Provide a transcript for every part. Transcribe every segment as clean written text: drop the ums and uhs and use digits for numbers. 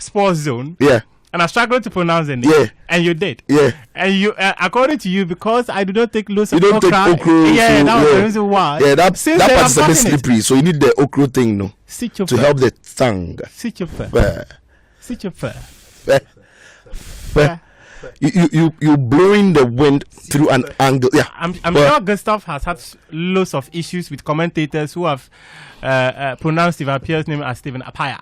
Sports Zone. Yeah. And I struggled to pronounce the name. Yeah. And you did. Yeah. And you, according to you, because I do not take loads of You don't take okra. Yeah, that was the reason why. Yeah, that part is a bit slippery. slippery. So you need the okra thing, no, to help the tongue. Sit your fair. Sit your fair. You blowing the wind through an angle. Yeah, I'm sure Gustav has had lots of issues with commentators who have pronounced Steve Appiah's name as Stephen Appiah.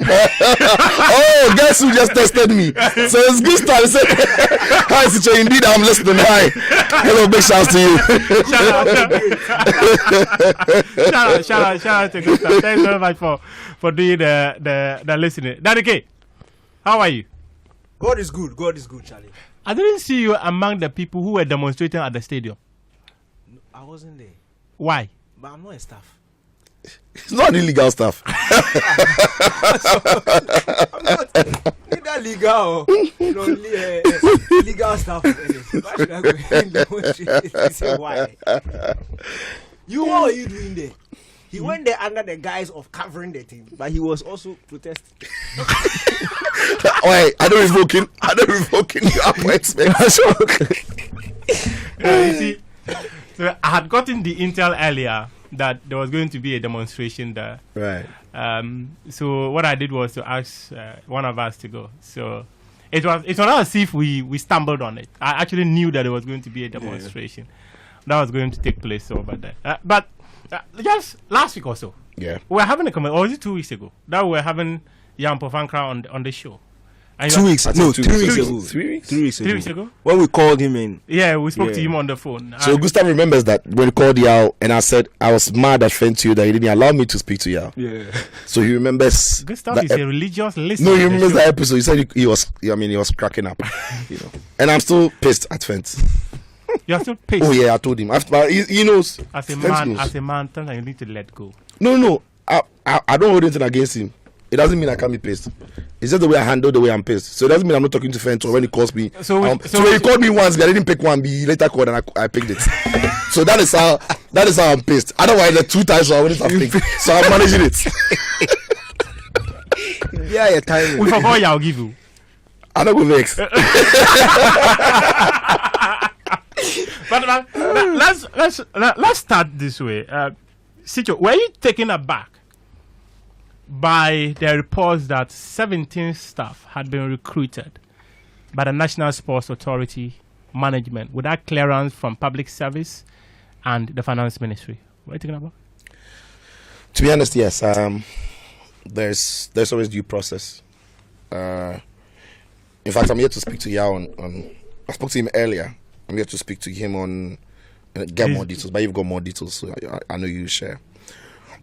Oh, guess who just tested me? So it's Gustav. He said, "Hi, Sicho. Indeed, I'm listening. Hi. Hello, big shouts to you." Shout out to Gustav. Thanks very much for doing the listening. Daddy K, how are you? God is good, Charlie. I didn't see you among the people who were demonstrating at the stadium. I wasn't there. Why? But I'm not a staff. It's not illegal stuff. I'm not neither legal or legal stuff. Why should I go and demonstrate? Say why? What were you doing there? He went there under the guise of covering the team, but he was also protesting. Wait, I don't revoke him. You have my expectation. You see, so I had gotten the intel earlier that there was going to be a demonstration there. Right. So what I did was to ask one of us to go. So it was not as if we stumbled on it. I actually knew that there was going to be a demonstration that was going to take place over there. But just last week or so, we were having a comment, or was it 2 weeks ago, that we were having Jan Povankra on the show. And 2 weeks? No, 3 weeks ago. 3 weeks? 3 weeks ago. 3 weeks ago? When we called him in. Yeah, we spoke to him on the phone. So Gustav remembers that when we called Yao and I said I was mad at friend to you that he didn't allow me to speak to Yao. Yeah. So he remembers. Gustav is a religious listener. No, he remembers that episode. He said he was cracking up. And I'm still pissed at Fent. You're still pissed? Oh yeah, I told him. After he knows. As a man, sometimes you need to let go. No. I don't hold anything against him. It doesn't mean I can't be pissed. It's just the way I handle the way I'm pissed. So it doesn't mean I'm not talking to Fent or when he calls me. So when he called me once, I didn't pick one. He later called and I picked it. So that is how I'm pissed. Otherwise, the 2 times I wouldn't have picked. So I'm managing it. Yeah, time. We forgot I'll give you. I don't go vex. But let's start this way. Sicho, were you taken aback by the reports that 17 staff had been recruited by the National Sports Authority management without clearance from Public Service and the Finance Ministry? What are you talking about? To be honest, yes. There's always due process. In fact, I'm here to speak to Yao on I spoke to him earlier. I'm here to speak to him on get more details, but you've got more details, so I know you share.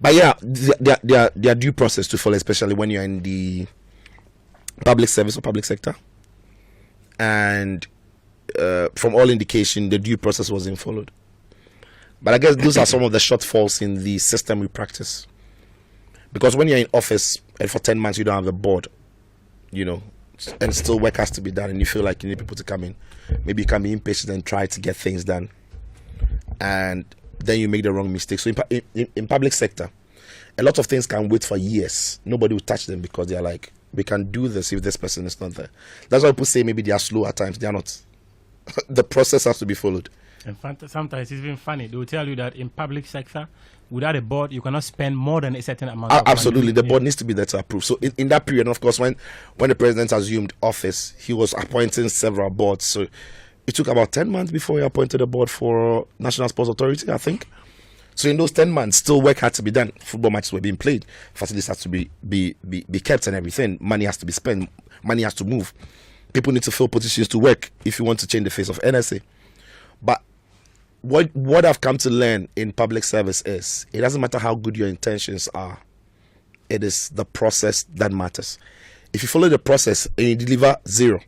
But yeah, there are due process to follow, especially when you're in the public service or public sector. And from all indication, the due process wasn't followed. But I guess those are some of the shortfalls in the system we practice. Because when you're in office and for 10 months you don't have a board, and still work has to be done, and you feel like you need people to come in, maybe you can be impatient and try to get things done, and then you make the wrong mistake. So in public sector, a lot of things can wait for years. Nobody will touch them because they're like, we can do this if this person is not there. That's why people say maybe they are slow at times. They are not. The process has to be followed. And sometimes it's even funny. They will tell you that in public sector, without a board, you cannot spend more than a certain amount of absolutely money. The board needs to be there to approve. So in that period, and of course, when the president assumed office, he was appointing several boards. So it took about 10 months before he appointed a board for National Sports Authority, I think. So in those 10 months, still work had to be done. Football matches were being played, facilities had to be kept and everything. Money has to be spent, money has to move. People need to fill positions to work if you want to change the face of NSA. But what I've come to learn in public service is it doesn't matter how good your intentions are. It is the process that matters. If you follow the process and you deliver 0,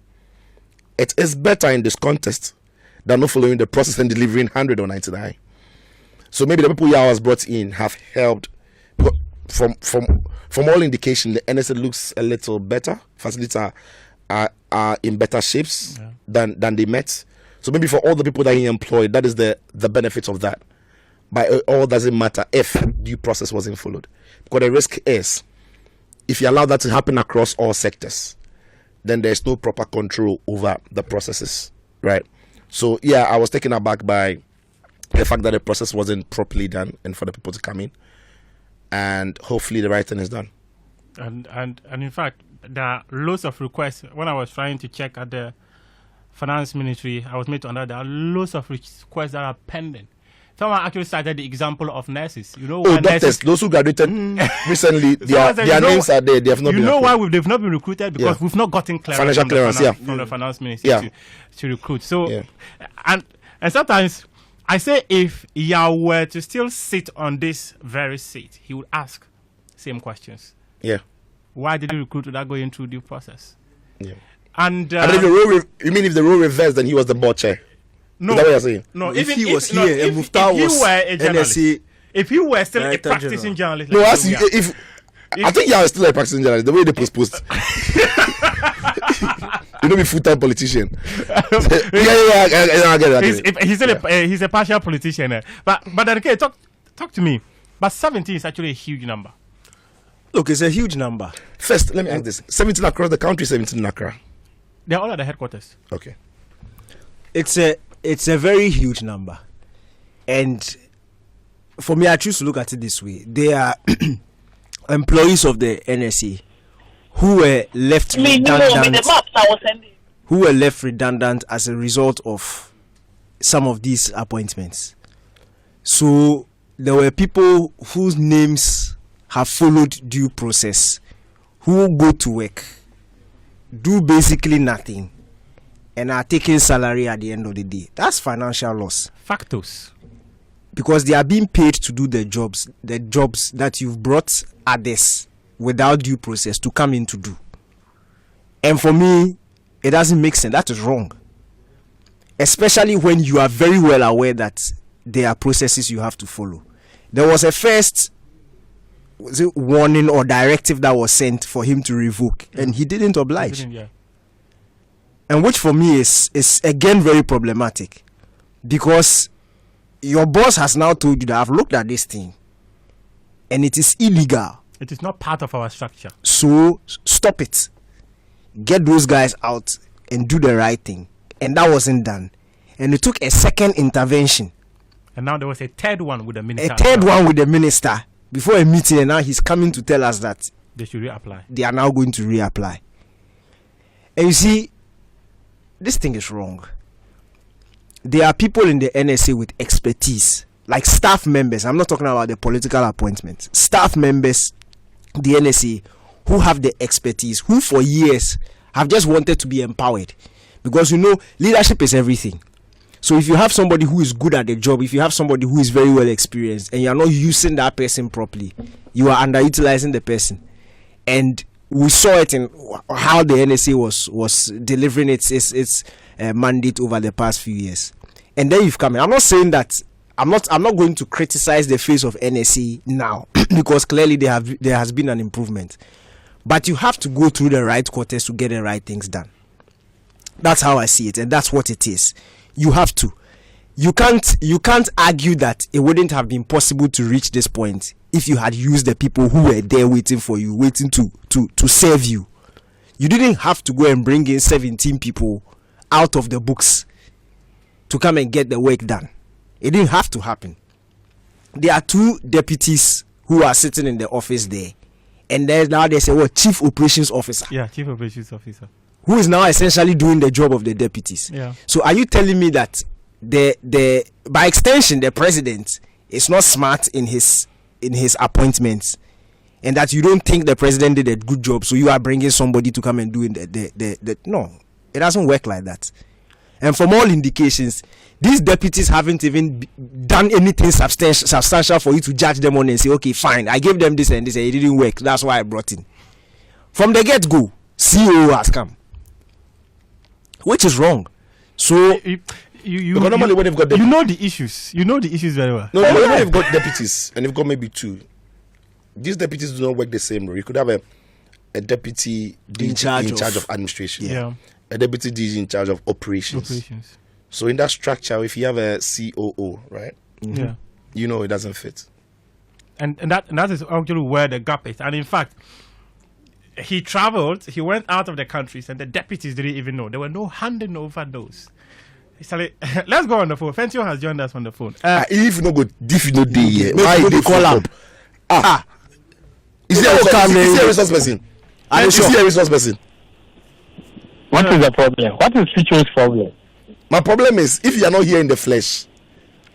it is better in this context than not following the process and delivering 100 or 99. So maybe the people Yao has brought in have helped. From all indication, the NSA looks a little better. Facilities are in better shapes than they met. So maybe for all the people that he employed, that is the benefit of that. But it all doesn't matter if due process wasn't followed. Because the risk is, if you allow that to happen across all sectors, then there's no proper control over the processes, right? So yeah, I was taken aback by the fact that the process wasn't properly done and for the people to come in, and hopefully the right thing is done. And in fact, there are loads of requests. When I was trying to check at the finance ministry, I was made to understand there are loads of requests that are pending. Someone actually cited the example of nurses. You know, doctors, nurses, those who graduated recently, their names are there. They have not been. You know why they've not been recruited? Because we've not gotten clearance financial clearance, from the finance ministry to recruit. So, and sometimes I say if Yao were to still sit on this very seat, he would ask same questions. Yeah. Why did he recruit without going through due process? Yeah. And if the role you mean if the role reversed, then he was the board chair? No, is that what you're saying? No, if he was here and Muftar was a journalist, NSC, if he were still a practicing journalist, no, if I think you are still a practicing journalist. The way they post. You know, be full-time politician. I get it. He's a partial politician. But then, okay, talk to me. But 17 is actually a huge number. Look, it's a huge number. First, let me ask this: 17 across the country, 17 in Accra. They're all at the headquarters. Okay. It's a very huge number, and for me, I choose to look at it this way: they are employees of the NSA who were left redundant. Who were left redundant as a result of some of these appointments. So there were people whose names have followed due process, who go to work, do basically nothing, and are taking salary at the end of the day. That's financial loss. Factors. Because they are being paid to do the jobs that you've brought others without due process to come in to do. And for me, it doesn't make sense. That is wrong. Especially when you are very well aware that there are processes you have to follow. There was a first warning or directive that was sent for him to revoke, and he didn't oblige. And which for me is again very problematic, because your boss has now told you that I've looked at this thing and it is illegal. It is not part of our structure. So stop it. Get those guys out and do the right thing. And that wasn't done. And it took a second intervention. And now there was a third one with the minister. A third one with the minister before a meeting, and now he's coming to tell us that they should reapply. They are now going to reapply. And you see, this thing is wrong. There are people in the NSA with expertise, like staff members. I'm not talking about the political appointments. Staff members, the NSA, who have the expertise, who for years have just wanted to be empowered. Because, you know, leadership is everything. So if you have somebody who is good at the job, if you have somebody who is very well experienced, and you are not using that person properly, you are underutilizing the person. And we saw it in how the NSA was delivering its mandate over the past few years. And then you've come in. I'm not saying that I'm not going to criticize the face of NSA now because clearly there has been an improvement. But you have to go through the right quarters to get the right things done. That's how I see it, and that's what it is. You have to. You can't argue that it wouldn't have been possible to reach this point if you had used the people who were there waiting for you, waiting to serve you. You didn't have to go and bring in 17 people out of the books to come and get the work done. It didn't have to happen. There are 2 deputies who are sitting in the office there, and now there's a chief operations officer. Yeah, chief operations officer, who is now essentially doing the job of the deputies. Yeah. So are you telling me that the by extension the president is not smart in his appointments, and that you don't think the president did a good job, so you are bringing somebody to come and do the no, it doesn't work like that. And from all indications, these deputies haven't even done anything substantial for you to judge them on and say, okay, fine, I gave them this and this and it didn't work, that's why I brought in. From the get-go, CEO has come, which is wrong. So you know the issues. You know the issues very well. No, when you've got deputies and you've got maybe 2, these deputies do not work the same role. You could have a deputy in charge of administration, a deputy DG in charge of operations. So in that structure, if you have a COO, right? Yeah, you know it doesn't fit. And that is actually where the gap is. And in fact, he traveled, he went out of the countries, and the deputies didn't even know. There were no handing over those. Let's go on the phone. Fentio has joined us on the phone. If you no go, if you no day here, why they call up? Is he a resource person? Is he a resource person? What is the problem? What is Ficho's problem? My problem is if you are not here in the flesh.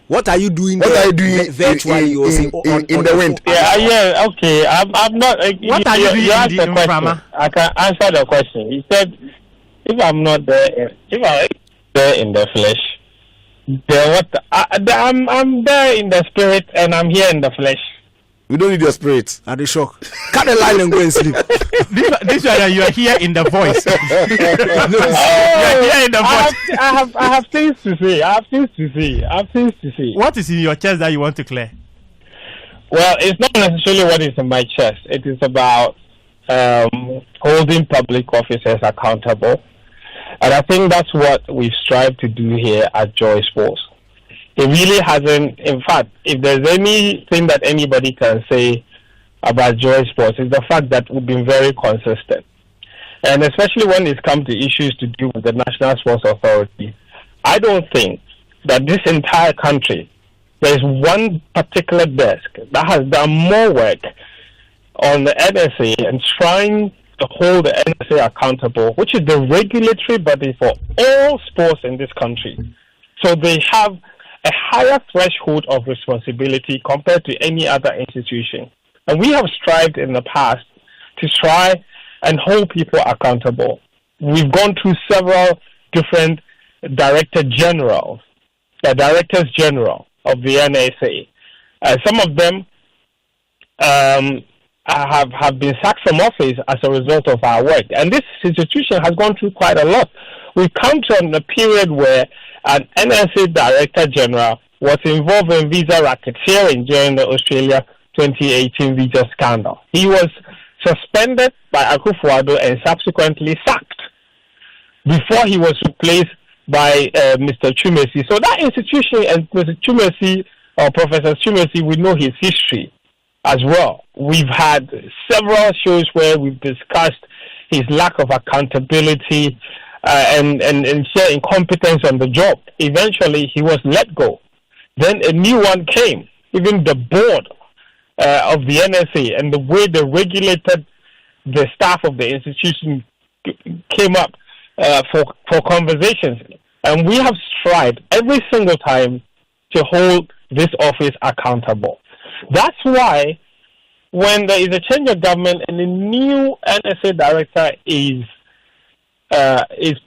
What are you doing? What are you doing virtually in the wind? Yeah, okay. I'm not. What are you doing? You asked the question. I can answer the question. He said, if I'm not there, if I'm there in the flesh, then what? I'm there in the spirit, and I'm here in the flesh. We don't need your spirit. Are they shock? Cut the line and go and sleep. This way you are here in the voice. You are here in the voice. I have things to say. I have things to say. What is in your chest that you want to clear? Well, it's not necessarily what is in my chest. It is about holding public officers accountable. And I think that's what we've strived to do here at Joy Sports. It really hasn't, in fact, if there's anything that anybody can say about Joy Sports, it's the fact that we've been very consistent. And especially when it's come to issues to do with the National Sports Authority, I don't think that this entire country, there's one particular desk that has done more work on the NSA and trying to hold the NSA accountable, which is the regulatory body for all sports in this country. So they have a higher threshold of responsibility compared to any other institution. And we have strived in the past to try and hold people accountable. We've gone through several different directors general of the NSA. Some of them have been sacked from office as a result of our work. And this institution has gone through quite a lot. We've come to a period where an NSA Director General was involved in visa racketeering during the Australia 2018 visa scandal. He was suspended by Akufo-Addo and subsequently sacked before he was replaced by Mr. Chumesi. So that institution and Mr. Chumesi, or Professor Chumesi, we know his history as well. We've had several shows where we've discussed his lack of accountability and sheer incompetence on the job. Eventually, he was let go. Then a new one came. Even the board of the NSA and the way they regulated the staff of the institution came up for conversations. And we have strived every single time to hold this office accountable. That's why when there is a change of government and a new NSA director is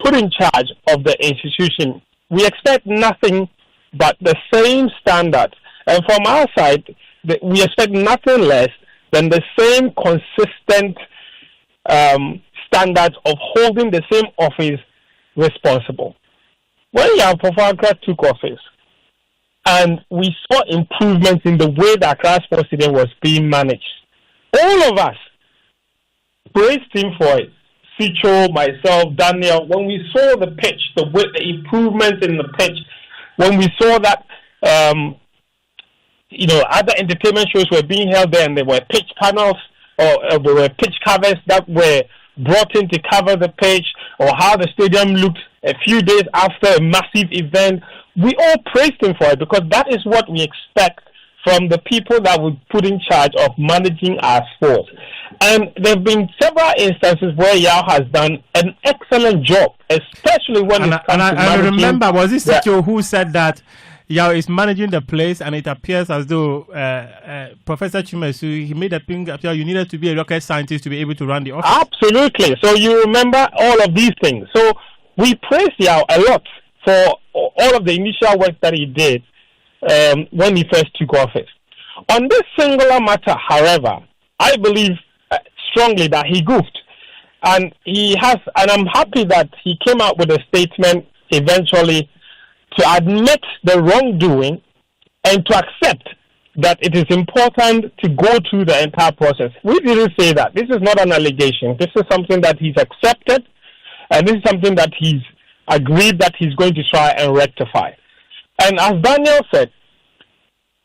put in charge of the institution, we expect nothing but the same standards. And from our side, we expect nothing less than the same consistent standards of holding the same office responsible. When Jan Pofanka took office, and we saw improvements in the way that Accra Sports Stadium was being managed, all of us praised him for it. Sicho, myself, Daniel, when we saw the pitch, the improvements in the pitch, when we saw that other entertainment shows were being held there and there were pitch panels or there were pitch covers that were brought in to cover the pitch, or how the stadium looked a few days after a massive event, we all praised him for it because that is what we expect from the people that we put in charge of managing our sports. And there have been several instances where Yao has done an excellent job, especially when it comes to managing. I remember, was it Sicho who said that Yao is managing the place, and it appears as though Professor Chimesu, he made a thing appear you needed to be a rocket scientist to be able to run the office. Absolutely. So you remember all of these things. So we praise Yao a lot for all of the initial work that he did when he first took office. On this singular matter, however, I believe strongly that he goofed. And I'm happy that he came out with a statement eventually to admit the wrongdoing and to accept that it is important to go through the entire process. We didn't say that. This is not an allegation. This is something that he's accepted, and this is something that he's agreed that he's going to try and rectify. And as Daniel said,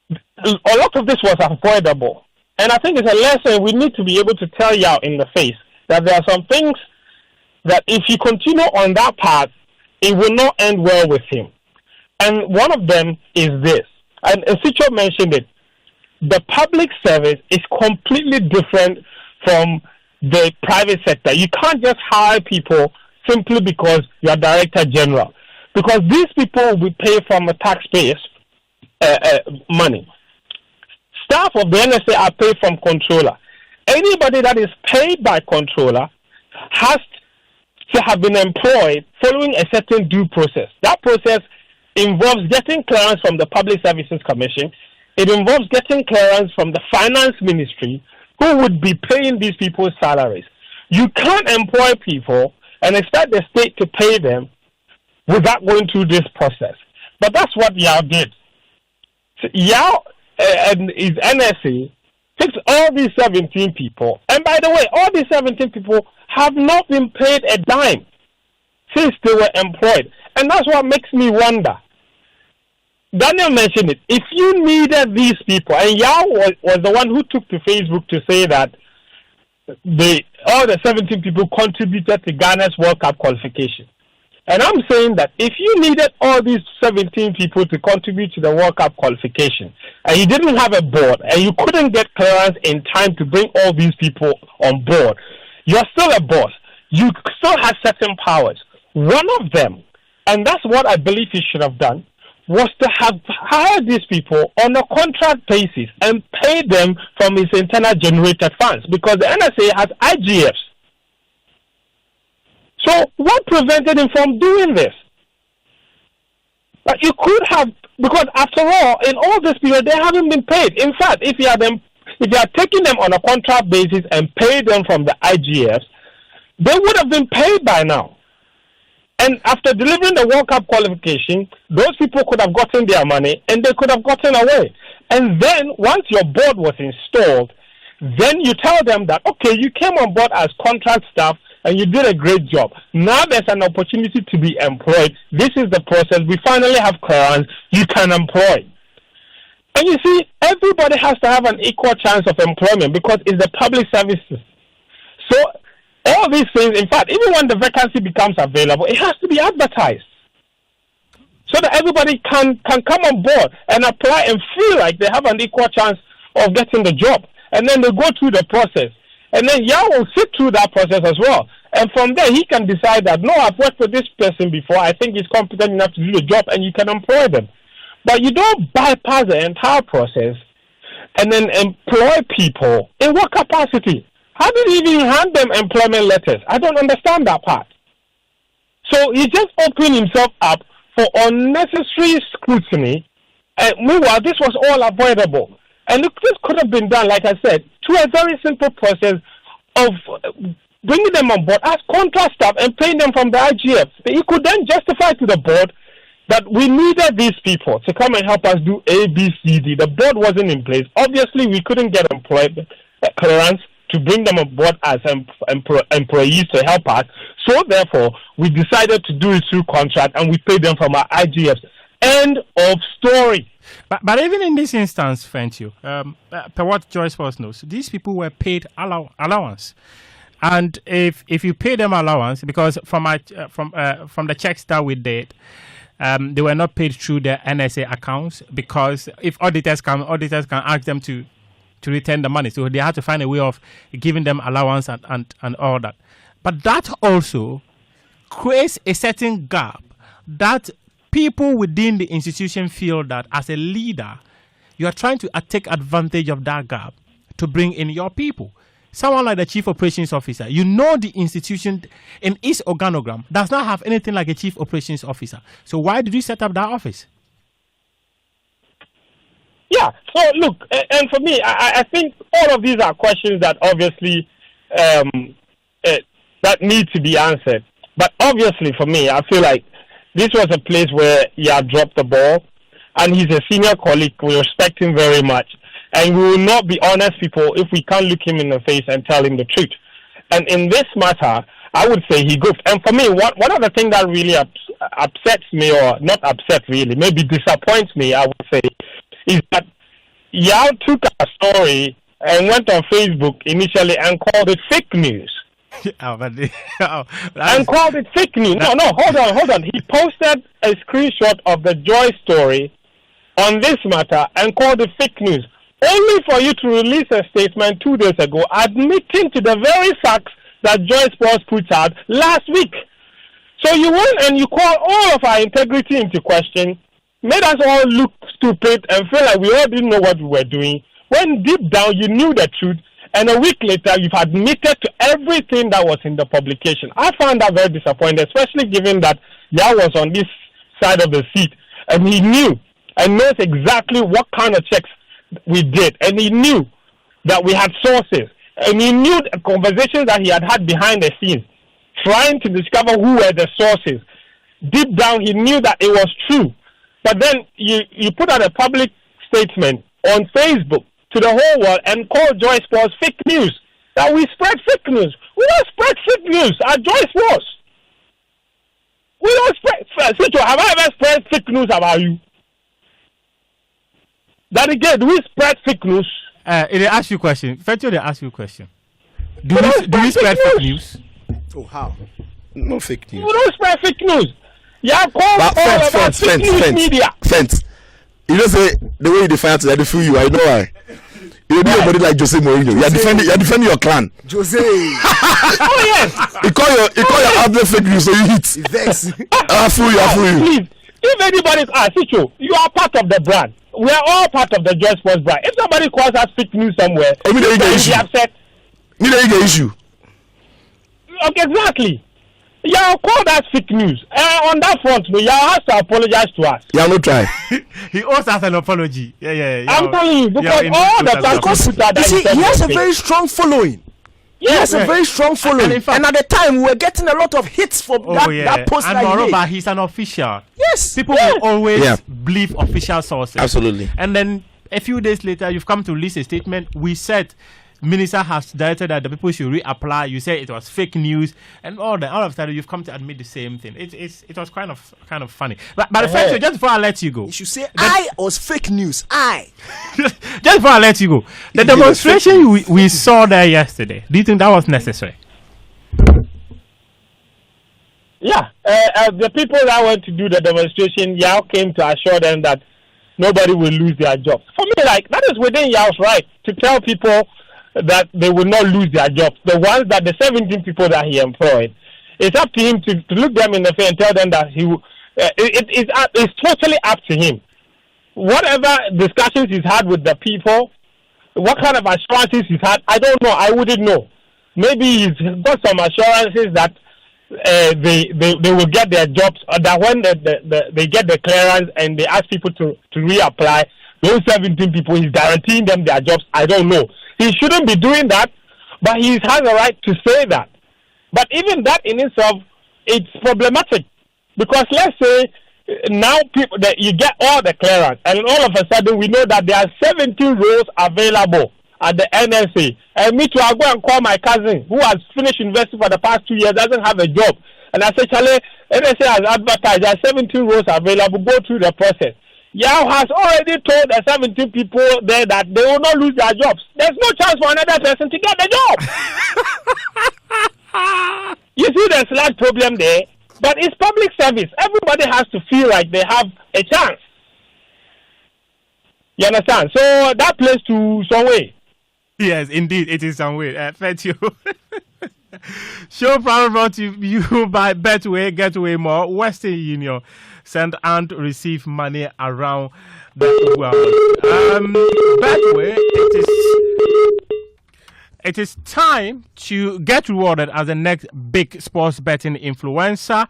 a lot of this was avoidable. And I think it's a lesson we need to be able to tell Yao in the face that there are some things that if you continue on that path, it will not end well with him. And one of them is this, and Sicho mentioned it. The public service is completely different from the private sector. You can't just hire people simply because you are director general, because these people will pay from a taxpayer's money. Staff of the NSA are paid from controller. Anybody that is paid by controller has to have been employed following a certain due process. That process involves getting clearance from the Public Services Commission. It involves getting clearance from the Finance Ministry, who would be paying these people's salaries. You can't employ people and expect the state to pay them without going through this process. But that's what Yao did. So Yao and his NSA takes all these 17 people, and by the way, all these 17 people have not been paid a dime since they were employed. And that's what makes me wonder. Daniel mentioned it. If you needed these people, and Yao was the one who took to Facebook to say that all the 17 people contributed to Ghana's World Cup qualification. And I'm saying that if you needed all these 17 people to contribute to the World Cup qualification, and you didn't have a board, and you couldn't get clearance in time to bring all these people on board, you're still a boss. You still have certain powers. One of them, and that's what I believe he should have done, was to have hired these people on a contract basis and pay them from his internal generated funds, because the NSA has IGFs. So what prevented him from doing this? But you could have, because after all, in all this period, they haven't been paid. In fact, if you had taken them on a contract basis and paid them from the IGFs, they would have been paid by now. And after delivering the World Cup qualification, those people could have gotten their money and they could have gotten away. And then once your board was installed, then you tell them that, okay, you came on board as contract staff and you did a great job. Now there's an opportunity to be employed. This is the process. We finally have clearance. You can employ. And you see, everybody has to have an equal chance of employment because it's the public services. So all these things, in fact, even when the vacancy becomes available, it has to be advertised so that everybody can come on board and apply and feel like they have an equal chance of getting the job. And then they go through the process. And then Yao will sit through that process as well. And from there, he can decide that, no, I've worked with this person before. I think he's competent enough to do the job, and you can employ them. But you don't bypass the entire process and then employ people. In what capacity? How did he even hand them employment letters? I don't understand that part. So he just opened himself up for unnecessary scrutiny. And meanwhile, this was all avoidable. And look, this could have been done, like I said, through a very simple process of bringing them on board as contract staff and paying them from the IGF. He could then justify to the board that we needed these people to come and help us do A, B, C, D. The board wasn't in place. Obviously, we couldn't get employment clearance to bring them on board as employees to help us. So, therefore, we decided to do it through contract and we paid them from our IGFs. End of story. But even in this instance, Fentio, per what Joyce Force knows, these people were paid allowance. And if you pay them allowance, because from the checks that we did, they were not paid through their NSA accounts, because if auditors can ask them to return the money. So they had to find a way of giving them allowance and all that. But that also creates a certain gap that people within the institution feel that as a leader, you are trying to take advantage of that gap to bring in your people. Someone like the chief operations officer, the institution in its organogram does not have anything like a chief operations officer. So why did you set up that office? Yeah, so look, and for me, I think all of these are questions that obviously that need to be answered. But obviously for me, I feel like this was a place where he had dropped the ball, and he's a senior colleague. We respect him very much. And we will not be honest people if we can't look him in the face and tell him the truth. And in this matter, I would say he goofed. And for me, one of the things that really upsets me, or not upset really, maybe disappoints me, I would say, is that Yao took a story and went on Facebook initially and called it fake news. And called it fake news. No, hold on. He posted a screenshot of the Joy story on this matter and called it fake news, only for you to release a statement 2 days ago admitting to the very facts that Joy Sports put out last week. So you went and you called all of our integrity into question, made us all look stupid and feel like we all didn't know what we were doing, when deep down you knew the truth, and a week later you've admitted to everything that was in the publication. I found that very disappointing, especially given that Yao was on this side of the seat and he knew and knows exactly what kind of checks we did, and he knew that we had sources, and he knew the conversations that he had behind the scenes, trying to discover who were the sources. Deep down, he knew that it was true. But then you put out a public statement on Facebook to the whole world and call Joy Sports fake news. That we spread fake news. We don't spread fake news at Joy Sports. We don't spread. Have I ever spread fake news about you? That again, do we spread fake news? They ask you a question. Fetio, they ask you a question. Do we spread fake news? Oh, how? No fake news. We don't spread fake news. Yeah, call all about fake news media. Fence. You know, say the way you define it, I feel you. I know why. You do your body like Jose Mourinho. You're defending your clan. Jose. Oh yes. You call your outlet fake news, so you hit. Vex. I feel you. Please, if anybody's Sicho, you are part of the brand. We are all part of the Joy Sports brand. If somebody calls us fake news somewhere, you be upset. You know the issue. Okay, exactly. Yeah, call that fake news. On that front, you have to apologize to us. Yeah, no try. He owes us an apology. Yeah. I'm telling you, because all the facts. You see, he has a very strong following. Yes, he has a very strong following. And at the time, we were getting a lot of hits for that post. And moreover, he's an official. Yes. People will always believe official sources. Absolutely. And then a few days later, you've come to release a statement. We said Minister has directed that the people should reapply. You say it was fake news, and all of a sudden you've come to admit the same thing. It was kind of funny. But the fact, just before I let you go, you should say I was fake news. Just before I let you go, the demonstration we saw there yesterday. Do you think that was necessary? Yeah, the people that went to do the demonstration, Yao came to assure them that nobody will lose their jobs. For me, like, that is within Yao's right to tell people that they will not lose their jobs. The ones that the 17 people that he employed, it's up to him to look them in the face and tell them that it's totally up to him. Whatever discussions he's had with the people, what kind of assurances he's had, I don't know. I wouldn't know. Maybe he's got some assurances that they will get their jobs, or that when they get the clearance and they ask people to reapply, those 17 people, he's guaranteeing them their jobs. I don't know. He shouldn't be doing that, but he has a right to say that. But even that in itself, it's problematic, because let's say now people that you get all the clearance, and all of a sudden we know that there are 17 roles available at the NSA. And me too, I'll go and call my cousin who has finished university for the past 2 years, doesn't have a job. And I say, Charlie, NSA has advertised, there are 17 roles available, go through the process. Yao has already told the 17 people there that they will not lose their jobs. There's no chance for another person to get the job. You see the slight problem there, but it's public service. Everybody has to feel like they have a chance. You understand? So that plays to some way. Yes, indeed, it is some way. Thank you. Show proudly brought to you by Betway. Getaway more. Western Union send and receive money around the world. Betway, it is time to get rewarded as the next big sports betting influencer,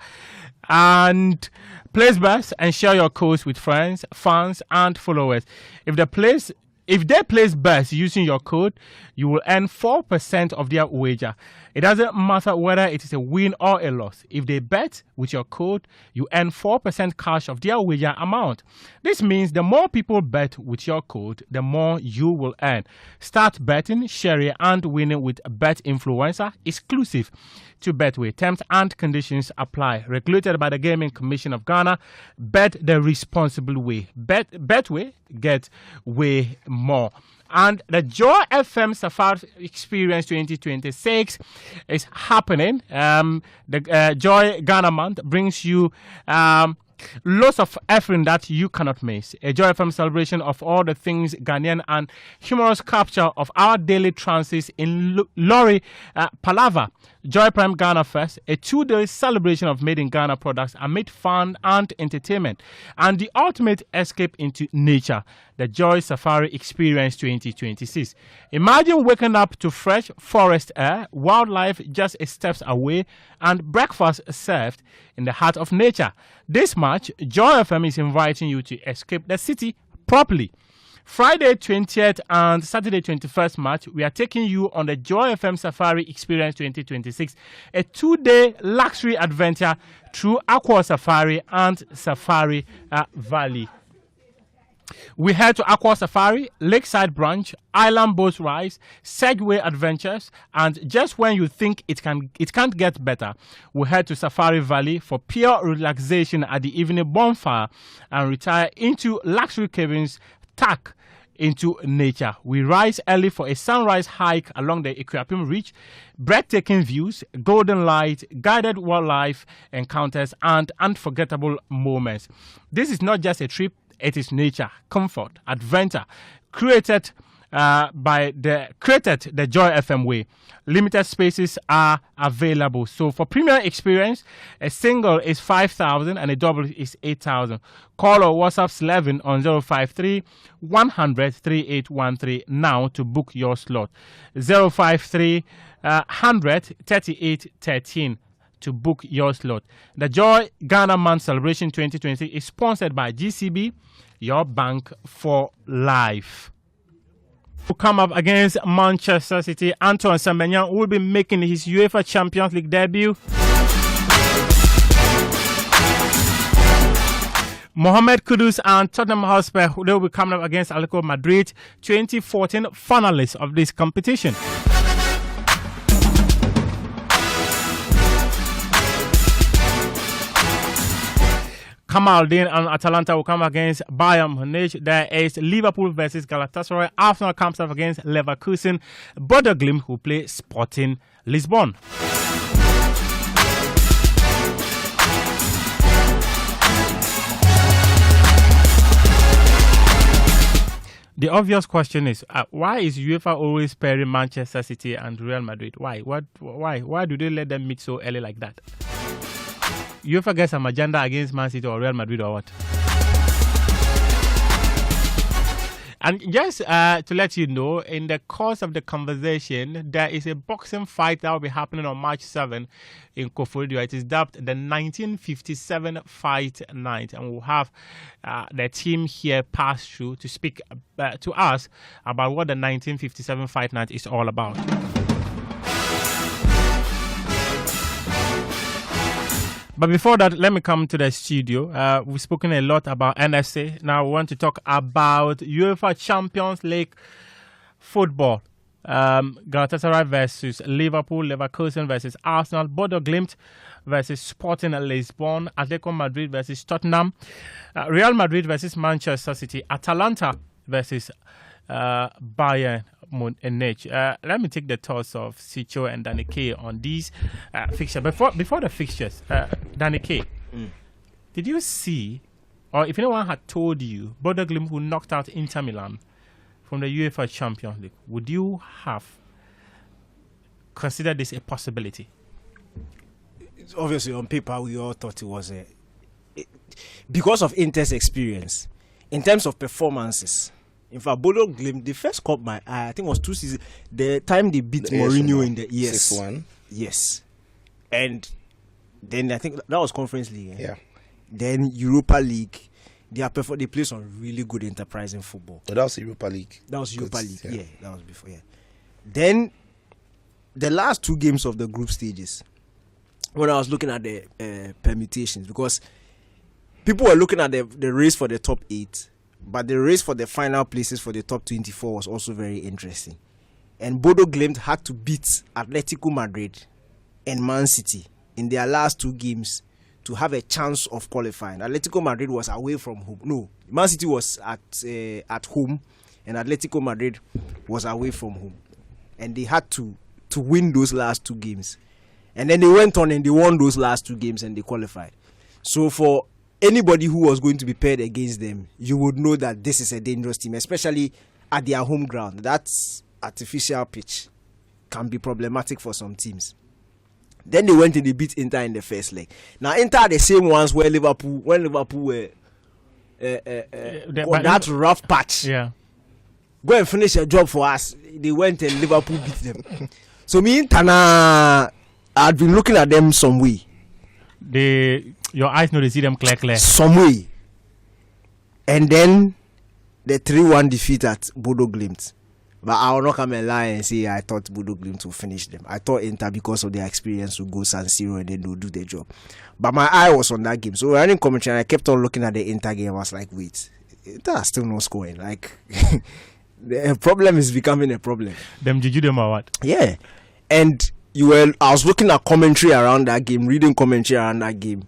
and place bets and share your codes with friends, fans, and followers. If they place bets using your code, you will earn 4% of their wager. It doesn't matter whether it is a win or a loss. If they bet with your code, you earn 4% cash of their wager amount. This means the more people bet with your code, the more you will earn. Start betting, sharing, and winning with Bet Influencer exclusive to Betway. Terms and conditions apply. Regulated by the Gaming Commission of Ghana. Bet the responsible way. Betway, get way more. And the Joy FM Safari Experience 2026 is happening. The Joy Ghana Month brings you lots of effort that you cannot miss. A Joy FM celebration of all the things Ghanaian and humorous capture of our daily trances in Lorry Palava. Joy Prime Ghana Fest, a 2-day celebration of made in Ghana products amid fun and entertainment, and the ultimate escape into nature. The Joy Safari Experience 2026. Imagine waking up to fresh forest air, wildlife just a steps away, and breakfast served in the heart of nature. This March, Joy FM is inviting you to escape the city properly. Friday 20th and Saturday 21st March, we are taking you on the Joy FM Safari Experience 2026, a 2-day luxury adventure through Aqua Safari and Safari Valley. We head to Aqua Safari, Lakeside Branch, Island Boat Rides, Segway Adventures, and just when you think it can't get better, we head to Safari Valley for pure relaxation at the evening bonfire and retire into luxury cabins tucked into nature. We rise early for a sunrise hike along the Equiapim Reach, breathtaking views, golden light, guided wildlife encounters, and unforgettable moments. This is not just a trip. It is nature, comfort, adventure, created the Joy FM way. Limited spaces are available. So for premium experience, a single is 5,000 and a double is 8,000. Call or WhatsApp Slevin on 053 100 3813 now to book your slot. 053 100 3813. To book your slot. The Joy Ghana Month Celebration 2020 is sponsored by GCB, your bank for life. To come up against Manchester City, Antoine Semenyo will be making his UEFA Champions League debut. Mohamed Kudus and Tottenham Hotspur, they will be coming up against Atletico Madrid, 2014 finalists of this competition. Kamaldeen and Atalanta will come against Bayern Munich. There is Liverpool versus Galatasaray. Arsenal comes up against Leverkusen. Bodo Glimt will play Sporting Lisbon. The obvious question is, why is UEFA always pairing Manchester City and Real Madrid? Why? Why do they let them meet so early like that? UEFA gets some agenda against Man City or Real Madrid or what? And just to let you know, in the course of the conversation, there is a boxing fight that will be happening on March 7 in Koforidua. It is dubbed the 1957 Fight Night. And we'll have the team here pass through to speak to us about what the 1957 Fight Night is all about. But before that, let me come to the studio. We've spoken a lot about NFC. Now we want to talk about UEFA Champions League football. Galatasaray versus Liverpool, Leverkusen versus Arsenal, Bodo Glimt versus Sporting Lisbon, Atletico Madrid versus Tottenham, Real Madrid versus Manchester City, Atalanta versus Bayern Munich. Let me take the thoughts of Sicho and Danny K on these fixtures. Before the fixtures, Danny K, did you see, or if anyone had told you, Bodo Glimt who knocked out Inter Milan from the UEFA Champions League, would you have considered this a possibility? Obviously, on paper, we all thought it was because of Inter's experience in terms of performances. In fact, Bodo Glimt, they first caught my eye. I think it was 2 seasons. The time they beat Mourinho in the 6-1. Yes, and then I think that was Conference League. Yeah. Then Europa League. They play some really good enterprising football. Oh, that was Europa League. That was Europa League. Yeah, that was before. Yeah. Then the last 2 games of the group stages, when I was looking at the permutations, because people were looking at the race for the top 8. But the race for the final places for the top 24 was also very interesting. And Bodo Glimt had to beat Atletico Madrid and ManCity in their last 2 games to have a chance of qualifying. Atletico Madrid was away from home. No, ManCity was at home, and Atletico Madrid was away from home, and they had to win those last 2 games, and then they went on and they won those last 2 games and they qualified. So for anybody who was going to be paired against them, you would know that this is a dangerous team, especially at their home ground. That's artificial pitch can be problematic for some teams. Then they went and they beat Inter in the first leg. Now Inter are the same ones where Liverpool were that rough patch. Yeah. Go and finish your job for us. They went and Liverpool beat them. So me and Tana, I've been looking at them some way. Your eyes know they see them clear. Some way. And then the 3-1 defeat at Bodo Glimt. But I will not come and lie and say I thought Bodo Glimt would finish them. I thought Inter, because of their experience, would go San Siro and then they'll do their job. But my eye was on that game. So running commentary, I kept on looking at the Inter game. I was like, wait, Inter are still not scoring. Like, the problem is becoming a problem. Them juju them or what? Yeah. And I was looking at commentary around that game, reading commentary around that game.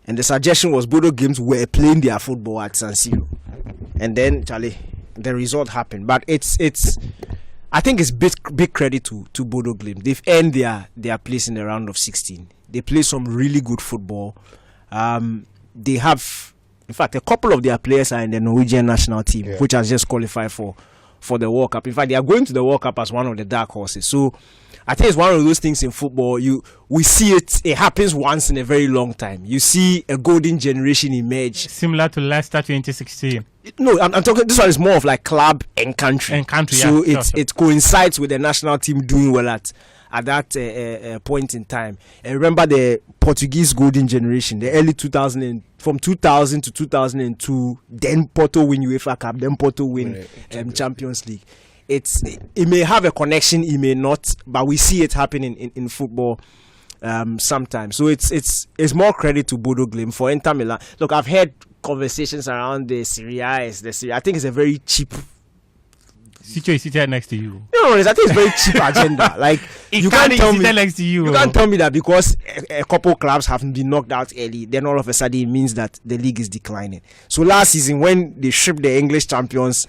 And the suggestion was Bodo Glimt were playing their football at San Siro. And then, Charlie, the result happened. But I think it's big credit to Bodo Glimt. They've earned their place in the round of 16. They play some really good football. They have, in fact, a couple of their players are in the Norwegian national team, which has just qualified for the World Cup. In fact, they are going to the World Cup as one of the dark horses. So I think it's one of those things in football. We see it happens once in a very long time. You see a golden generation emerge. Similar to Leicester 2016. No, I'm talking, this one is more of like club and country. So yeah, it coincides with the national team doing well at that point in time. And remember the Portuguese golden generation, the early 2000, from 2000 to 2002, then Porto win UEFA Cup, then Porto win Champions League. It may have a connection, it may not, but we see it happening in football sometimes. So it's more credit to Bodo Glimt. For Inter Milan, look, I've heard conversations around the Serie A. I think it's a very cheap. Sicho is seated next to you. No, I think it's very cheap agenda. Like you can't tell me next to you. You can't tell me that because a couple clubs have been knocked out early, then all of a sudden it means that the league is declining. So last season when they stripped the English champions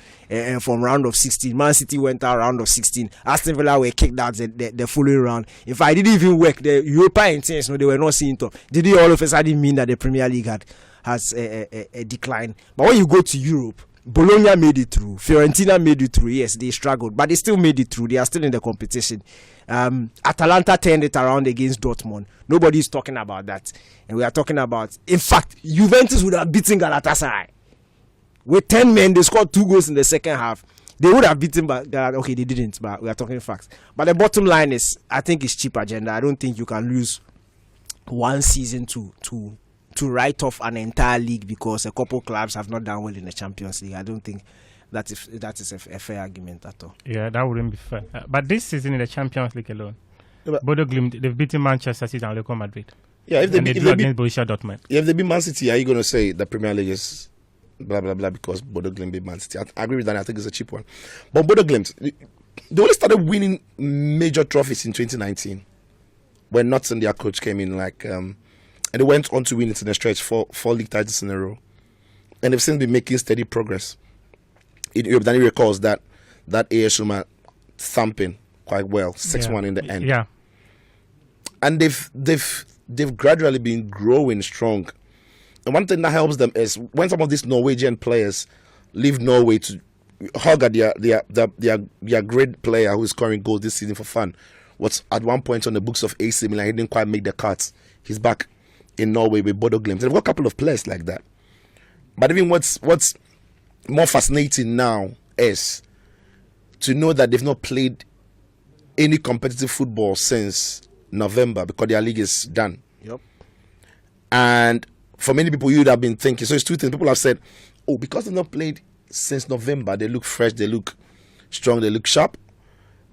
from round of 16, ManCity went out round of 16. Aston Villa were kicked out the following round. If I didn't even work, the Europa intense, they were not seeing top. Did it all of a sudden mean that the Premier League has a decline? But when you go to Europe, Bologna made it through. Fiorentina made it through. Yes, they struggled, but they still made it through. They are still in the competition. Atalanta turned it around against Dortmund. Nobody is talking about that. And we are talking about, in fact, Juventus would have beaten Galatasaray. With 10 men, they scored 2 goals in the second half. They would have beaten, but okay, they didn't, but we are talking facts. But the bottom line is, I think it's cheap agenda. I don't think you can lose one season to write off an entire league because a couple clubs have not done well in the Champions League. I don't think that is a fair argument at all. Yeah, that wouldn't be fair. But this season in the Champions League alone, Bodo Glimt, they've beaten Manchester City and Real Madrid. Yeah, if they drew against Borussia Dortmund. Yeah, if they beat Man City, are you going to say the Premier League is blah blah blah because Bodo Glimt beat Man City? I agree with that. I think it's a cheap one. But Bodo Glimt, they only started winning major trophies in 2019 when Knudsen, their coach, came in and they went on to win it in a stretch, four league titles in a row. And they've since been making steady progress. In Europe, Danny recalls that AS Roma thumping quite well, 6-1 in the end. Yeah. And they've gradually been growing strong. And one thing that helps them is when some of these Norwegian players leave Norway to hug at their great player who is scoring goals this season for fun. Was at one point on the books of AC Milan, he didn't quite make the cuts. He's back in Norway with Bodo Glimt. They've got a couple of players like that. But even what's more fascinating now is to know that they've not played any competitive football since November because their league is done. Yep. And for many people, you would have been thinking, so it's 2 things. People have said, oh, because they've not played since November, they look fresh, they look strong, they look sharp.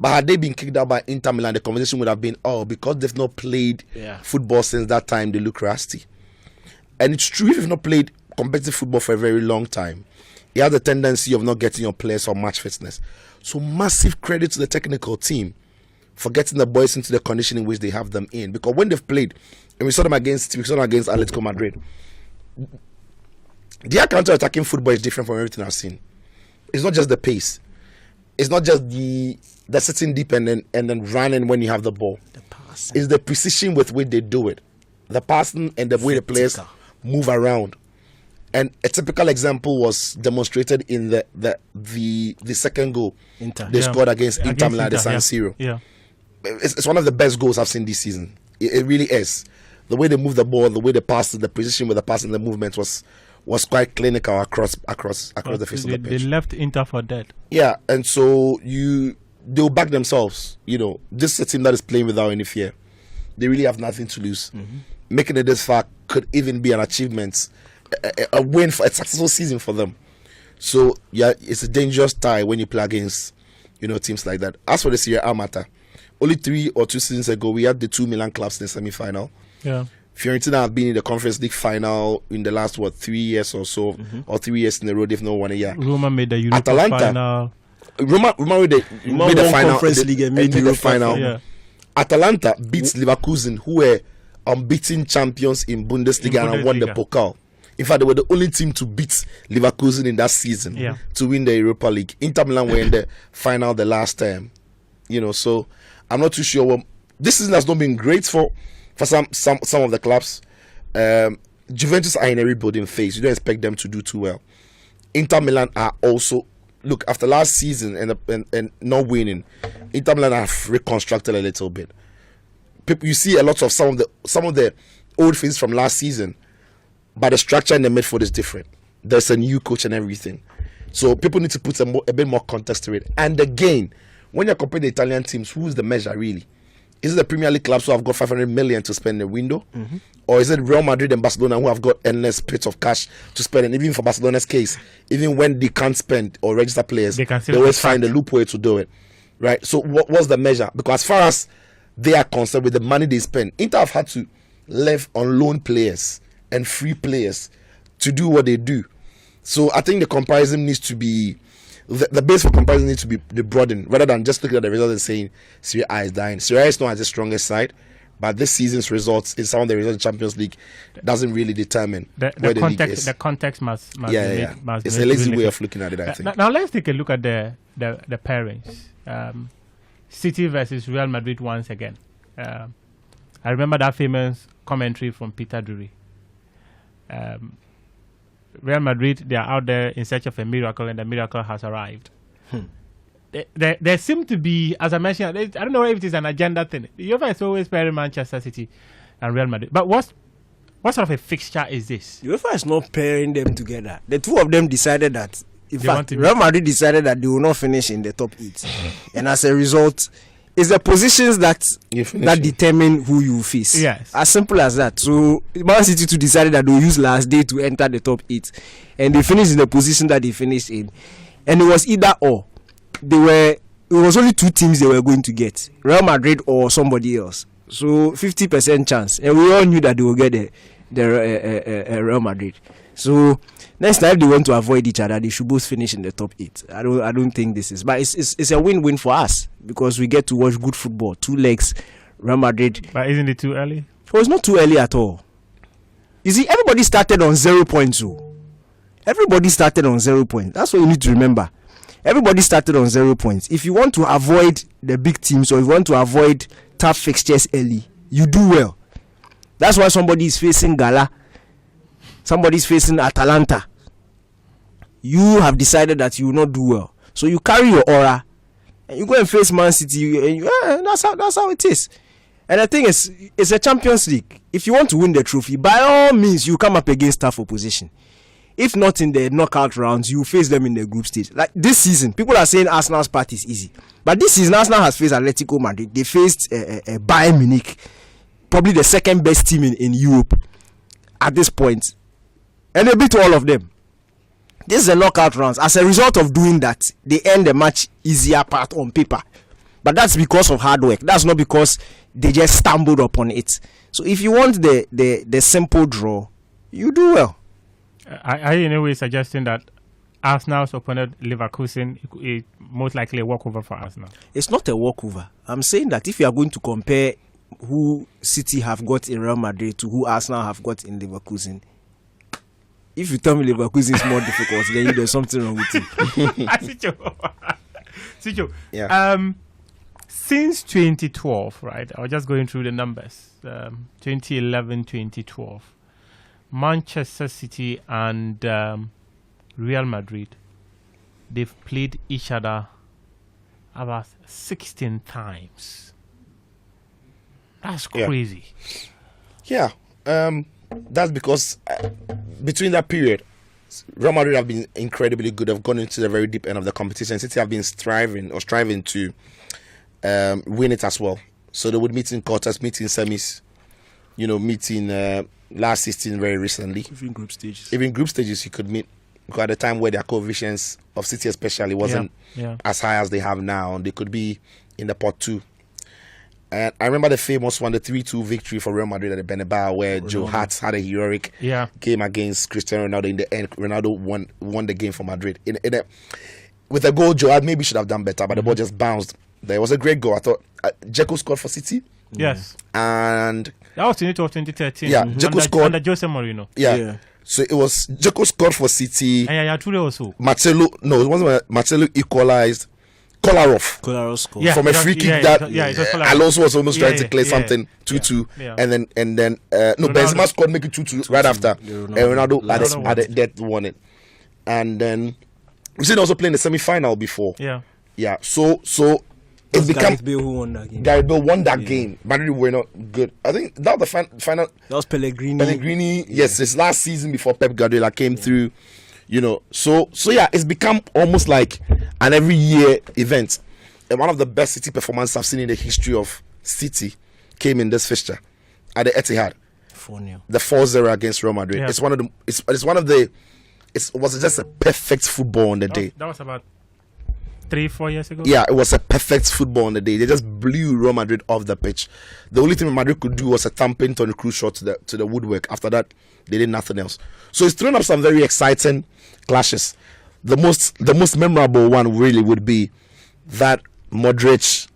But had they been kicked out by Inter Milan, the conversation would have been, oh, because they've not played football since that time, they look rusty. And it's true, if you've not played competitive football for a very long time, you have the tendency of not getting your players or match fitness. So massive credit to the technical team for getting the boys into the condition in which they have them in. Because when they've played, and we saw them against Atletico Madrid, their counter-attacking football is different from everything I've seen. It's not just the pace. it's not just the sitting deep and then running when you have the ball. It's the precision with which they do it, the passing and the way the players move around. And a typical example was demonstrated in the second goal they scored against Inter Milan at San Siro. Yeah. It's one of the best goals I've seen this season. It really is. The way they move the ball, the way they pass, the precision with the pass and the movement was quite clinical across the face of the pitch. They left Inter for dead. Yeah, and so they'll back themselves. This is a team that is playing without any fear. They really have nothing to lose. Mm-hmm. Making it this far could even be an achievement, a win, for a successful season for them. So yeah, it's a dangerous tie when you play against teams like that. As for the Serie A matter, only 3 or 2 seasons ago we had the 2 Milan clubs in the semi-final. Yeah. Fiorentina have been in the Conference League final in the last 3 years or so, or 3 years in a row. They've not won a year. Roma made the Europa final. Roma made the final. Conference League and made the final. Yeah. Atalanta beats Leverkusen, who were unbeaten champions in Bundesliga and won the Pokal. In fact, they were the only team to beat Leverkusen in that season to win the Europa League. Inter Milan were in the final the last time. So I'm not too sure. This season has not been great for some of the clubs. Juventus are in a rebuilding phase. You don't expect them to do too well. Inter Milan are also, look, after last season and not winning, Inter Milan have reconstructed a little bit. You see a lot of some of the old faces from last season, but the structure in the midfield is different. There's a new coach and everything. So people need to put a bit more context to it. And again, when you're comparing the Italian teams, who's the measure really? Is it the Premier League clubs who have got 500 million to spend in the window? Mm-hmm. Or is it Real Madrid and Barcelona who have got endless pits of cash to spend? And even for Barcelona's case, even when they can't spend or register players, they always find a loophole to do it. Right? So what's the measure? Because as far as they are concerned with the money they spend, Inter have had to live on loan players and free players to do what they do. So I think the comparison needs to be, the base for comparison needs to be broadened rather than just looking at the results and saying Serie A is dying. Serie A is not the strongest side, but this season's results in some of the results in the Champions League doesn't really determine where the league is. The context must it's a lazy way of looking at it, I think. Now let's take a look at the pairings. City versus Real Madrid once again. I remember that famous commentary from Peter Drury. Real Madrid, they are out there in search of a miracle, and the miracle has arrived. There seem to be, as I mentioned, I don't know if it is an agenda thing. UEFA is always pairing Manchester City and Real Madrid. But what sort of a fixture is this? UEFA is not pairing them together. The two of them decided that, in fact, Real Madrid decided that they will not finish in the top 8. And as a result, it's the positions that determine who you face. Yes. As simple as that. So Man City too decided that they will use last day to enter the top 8. And they finished in the position that they finished in. And it was either or. It was only 2 teams they were going to get. Real Madrid or somebody else. So 50% chance. And we all knew that they will get the Real Madrid. So next time they want to avoid each other, they should both finish in the top 8. I don't think this is, but it's a win-win for us because we get to watch good football. 2 legs, Real Madrid. But isn't it too early? Oh, it's not too early at all. You see, everybody started on 0 points. Everybody started on 0 points. That's what you need to remember. Everybody started on 0 points. If you want to avoid the big teams or if you want to avoid tough fixtures early, you do well. That's why somebody is facing Gala. Somebody's facing Atalanta. You have decided that you will not do well. So you carry your aura and you go and face Man City. And that's how it is. And the thing is, it's a Champions League. If you want to win the trophy, by all means, you come up against tough opposition. If not in the knockout rounds, you face them in the group stage. Like this season, people are saying Arsenal's part is easy. But this season, Arsenal has faced Atletico Madrid. They faced Bayern Munich, probably the second best team in Europe at this point. And they beat all of them. This is a knockout rounds. As a result of doing that, they end the match easier part on paper. But that's because of hard work. That's not because they just stumbled upon it. So if you want the simple draw, you do well. Are you in a way suggesting that Arsenal's opponent Leverkusen is most likely a walkover for Arsenal? It's not a walkover. I'm saying that if you are going to compare who City have got in Real Madrid to who Arsenal have got in Leverkusen, if you tell me Leverkusen is more difficult, then there's something wrong with you. Sicho, Yeah. Since 2012, right? I was just going through the numbers. 2011, 2012, Manchester City and Real Madrid, they've played each other about 16 times. That's crazy. Yeah. That's because between that period, Real Madrid have been incredibly good. They've gone into the very deep end of the competition. City have been striving to win it as well. So they would meet in quarters, meet in semis, meet in last 16 very recently. Even group stages. Even group stages you could meet. Because at the time where their coefficients of City especially wasn't as high as they have now, they could be in the pot 2. And I remember the famous one, the 3-2 victory for Real Madrid at the Bernabeu, where Joe Hart had a heroic game against Cristiano Ronaldo. In the end, Ronaldo won the game for Madrid. With a goal, Joe Hart maybe should have done better, but the ball just bounced. There was a great goal. I thought Dzeko scored for City. Yes. And that was 2012-2013. Yeah, Dzeko scored. Under Jose Mourinho. Yeah. So it was Dzeko scored for City. Yeah, Ture also. Marcelo equalized. Kolarov scored from a free kick that Alonso was almost trying to clear something 2-2, and then Benzema scored, make it 2-2 right after, and Ronaldo at the death won it, and then we seen also playing the semi-final before. So it became Gareth Bale who won that game. Gareth Bale won that game. Madrid were not good. I think that was the final. That was Pellegrini. Yes, his last season before Pep Guardiola came through. So it's become almost like an every year event. And one of the best City performances I've seen in the history of City came in this fixture at the Etihad. 4-0. The 4-0 against Real Madrid. Yeah. It was just a perfect football on the day. That was about 3-4 years ago. Yeah, it was a perfect football on the day. They just blew Real Madrid off the pitch. The only thing Madrid could do was a thumping on the cruise shot to the woodwork. After that, they did nothing else. So it's thrown up some very exciting clashes. The most memorable one really would be that Modric,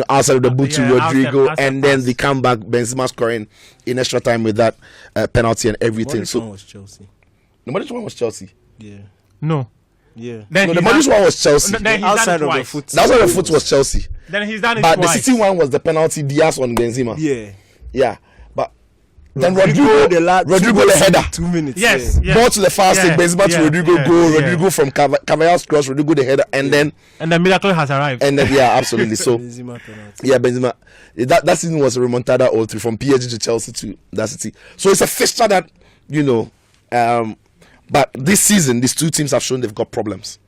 outside of the boot to Rodrigo, and then the comeback, Benzema scoring in extra time with that penalty and everything. Modric one was Chelsea. The Modric one was Chelsea. Yeah. No. Yeah. Then No, the Modric one was Chelsea. Then Outside of the foot. The outside of the foot was Chelsea. Then he's done it But twice. the City one was the penalty Diaz on Benzema. Yeah. But then Rodrigo the header. 2 minutes. Yes. Ball to the far stick, Benzema to Rodrigo goal. Rodrigo from Carvalhal's cross, Rodrigo the header, and then the miracle has arrived. And then absolutely. So Benzema penalty. Benzema. That season was a remontada all through from PSG to Chelsea to that City. So it's a fixture that but this season these two teams have shown they've got problems.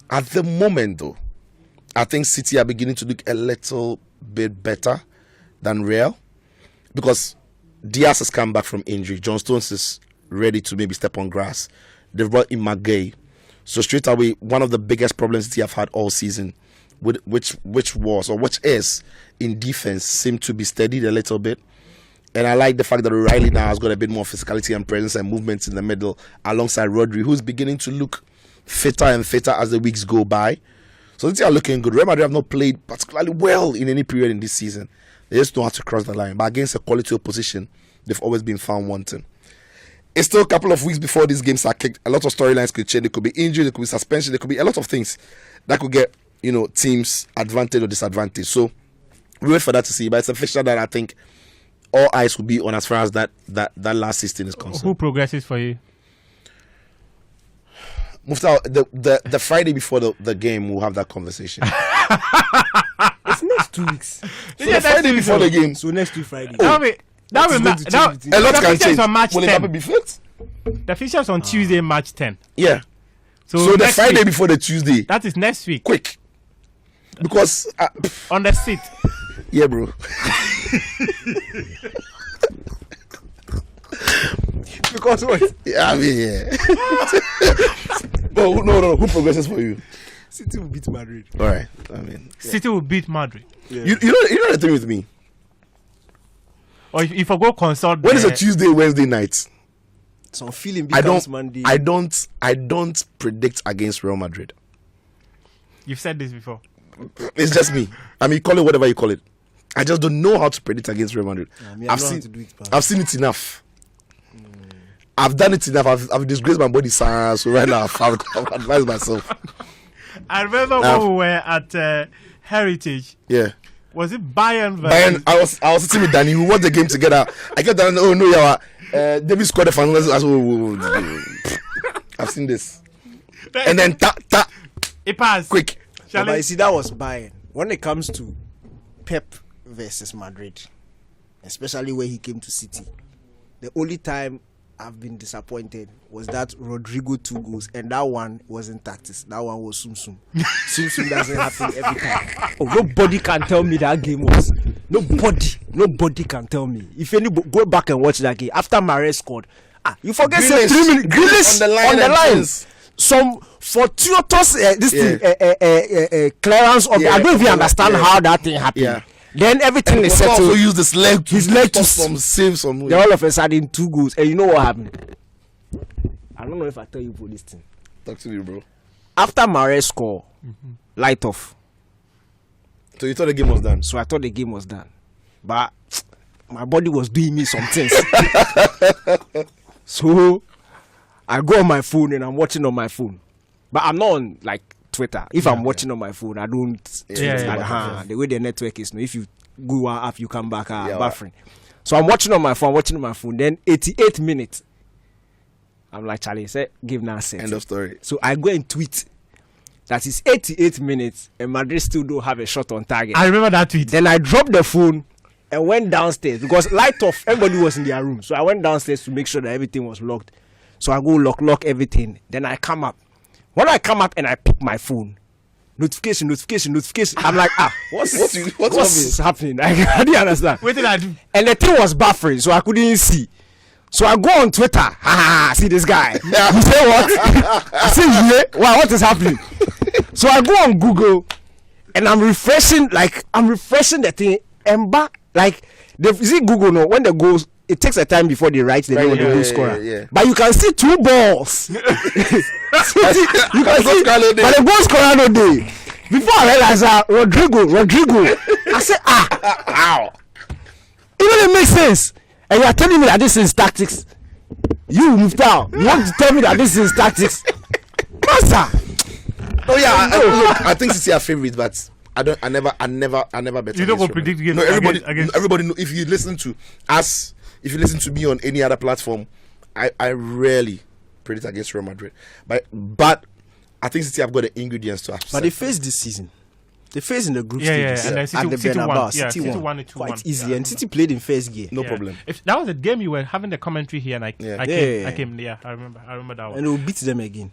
At the moment, though, I think City are beginning to look a little bit better than Real because Diaz has come back from injury. John Stones is ready to maybe step on grass. They've brought in Maguire. So straight away, one of the biggest problems City have had all season, which is in defense, seemed to be steadied a little bit. And I like the fact that O'Reilly now has got a bit more physicality and presence and movements in the middle alongside Rodri, who's beginning to look fitter and fitter as the weeks go by. So City are looking good. Real Madrid have not played particularly well in any period in this season. They just know how to cross the line. But against a quality opposition, they've always been found wanting. It's still a couple of weeks before these games are kicked. A lot of storylines could change. There could be injury, there could be suspension, there could be a lot of things that could get teams advantage or disadvantage. So we wait for that to see. But it's a fixture that I think all eyes will be on as far as that last 16 is concerned. Who progresses for you? Mufta, the Friday before the game, we'll have that conversation. It's next 2 weeks. So the Friday before the game. So next week Friday. A lot can change. Will Mbappe be fit? The fixtures on Tuesday, March 10. Yeah. So the Friday before the Tuesday. That is next week. Quick. Because on the seat. Yeah, bro. Because what? Yeah, I mean, yeah. No. Who progresses for you? City will beat Madrid. All right. I mean, City will beat Madrid. Yeah. You know the thing with me. Or if I go consult. When is a Tuesday, Wednesday night? Some feeling becomes Monday. I don't predict against Real Madrid. You've said this before. It's just me. I mean, call it whatever you call it. I just don't know how to predict against Real Madrid. I've seen it enough. I've done it enough. I've disgraced my body, so right now I've advised myself. I remember when we were at Heritage. Yeah. Was it Bayern? Bayern. I was sitting with Danny. We watched the game together. I kept down. Oh no, yeah. David scored the final. I've seen this. And then it passed quick. Yeah, but you see, that was Bayern. When it comes to Pep versus Madrid, especially when he came to City, the only time I've been disappointed was that Rodrigo 2 goals, and that one wasn't tactics. That one was Sum Sum. Sum Sum doesn't happen every time. Oh, nobody can tell me that game was. Nobody can tell me. If any go back and watch that game after Mahrez scored, you forget 3 minutes. Grealish on the line. Some fortuitous clearance of. I don't even understand how that thing happened. Yeah. Then everything is settled. Also use his leg to save some. Then all of a sudden 2 goals, and you know what happened? I don't know if I tell you for this thing. Talk to me, bro. After Mahrez score, light off. So you thought the game was done? So I thought the game was done, but my body was doing me some things. So I go on my phone and I'm watching on my phone, but I'm not on like Twitter. If I'm watching on my phone, I don't tweet. The way the network is, if you go one app, you come back buffering. So I'm watching on my phone. Then 88 minutes, I'm like, Charlie, say give now set. End of story. So I go and tweet that is 88 minutes and Madrid still don't have a shot on target. I remember that tweet. Then I dropped the phone and went downstairs because light off, everybody was in their room. So I went downstairs to make sure that everything was locked. So I go lock everything. Then I come up. When I come up and I pick my phone, notification. I'm like, what's happening? I didn't understand. What did I do? And the thing was buffering, so I couldn't see. So I go on Twitter. See this guy. You say what? I say yeah. Wow, what is happening? So I go on Google and I'm refreshing the thing. And back like is it Google no? When the goals, it takes a time before they write the name of the goal scorer. Yeah. But you can see 2 balls. You can see, but the goal scorer no day. Before I realized Rodrigo. I said ow. It doesn't make sense. And you are telling me that this is tactics. You moved out. You want to tell me that this is tactics? Master. Oh yeah, look, I think City are favorite, but I never bet. You don't go predict games. No, everybody know. If you listen to us, if you listen to me on any other platform, I rarely predict against Real Madrid. But I think City have got the ingredients to upset. But they faced this season. They faced in the group stages. And City, at the Bernabeu. City won it 2-1. Quite easy. And City played in first gear. No problem. If that was a game you were having the commentary here, and I came. Yeah, I remember that one. And we'll beat them again.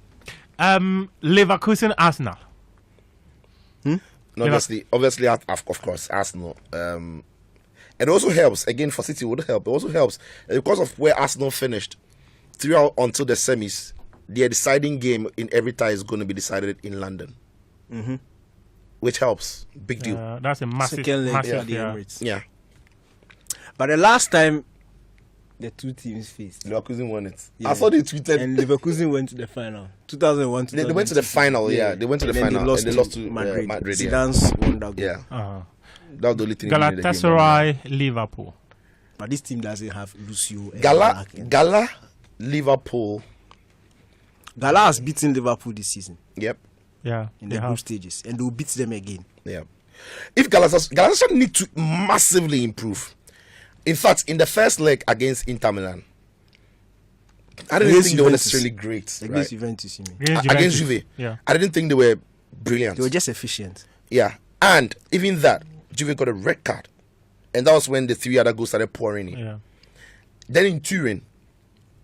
Leverkusen, Arsenal. Obviously, of course, Arsenal. It also helps again for City. Would help. It also helps because of where Arsenal finished throughout until the semis. Their deciding game in every tie is going to be decided in London, which helps. Big deal. That's a massive. Yeah. But the last time the two teams faced, Leverkusen won it. Yeah. I saw they tweeted, and Leverkusen went to the final. 2001. They went to the final. Yeah, they went to the final and they lost to Madrid. Zidane's won that goal. Yeah. That was the only thing. Galatasaray, Liverpool. But this team doesn't have Lucio. Gala, Liverpool. Gala has beaten Liverpool this season. Yep. Yeah. In the group stages, and they'll beat them again. Yeah. If Galatasaray need to massively improve. In fact, in the first leg against Inter Milan, I didn't think they were necessarily great. Against Juventus, you mean? Against Juve. Yeah. I didn't think they were brilliant. They were just efficient. Yeah. And even that, Juve got a red card. And that was when the 3 other goals started pouring in. Yeah. Then in Turin,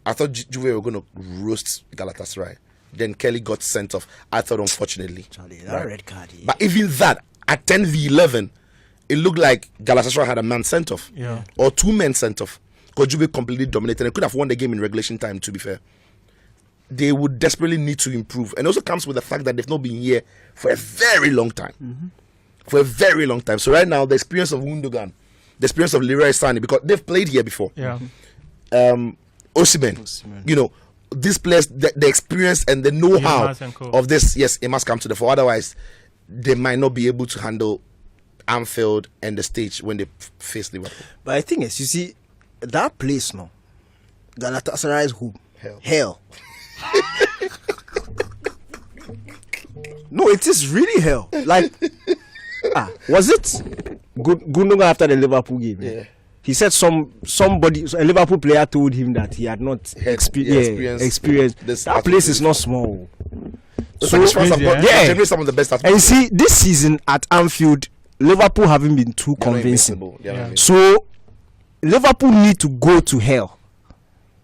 I thought Juve were going to roast Galatasaray. Then Kelly got sent off. I thought, unfortunately. Charlie, that red card. Yeah. But even that, at 10v11, it looked like Galatasaray had a man sent off. Yeah. Or 2 men sent off. Because Juve completely dominated. They could have won the game in regulation time, to be fair. They would desperately need to improve. And it also comes with the fact that they've not been here for a very long time. For a very long time. So right now, the experience of Gundogan, the experience of Leroy Sané, because they've played here before. Yeah. Osimhen. You know, these players, the experience and the know-how of this, yes, it must come to the fore. Otherwise, they might not be able to handle Anfield and the stage when they face Liverpool. But I think you see, that place now, Galatasaray is home. Hell. No, it is really hell. Like, was it Gundogan after the Liverpool game? Yeah. He said a Liverpool player told him that he had not experienced. That place is not small. So some of the best. And you see, this season at Anfield, Liverpool haven't been too convincing. So Liverpool need to go to hell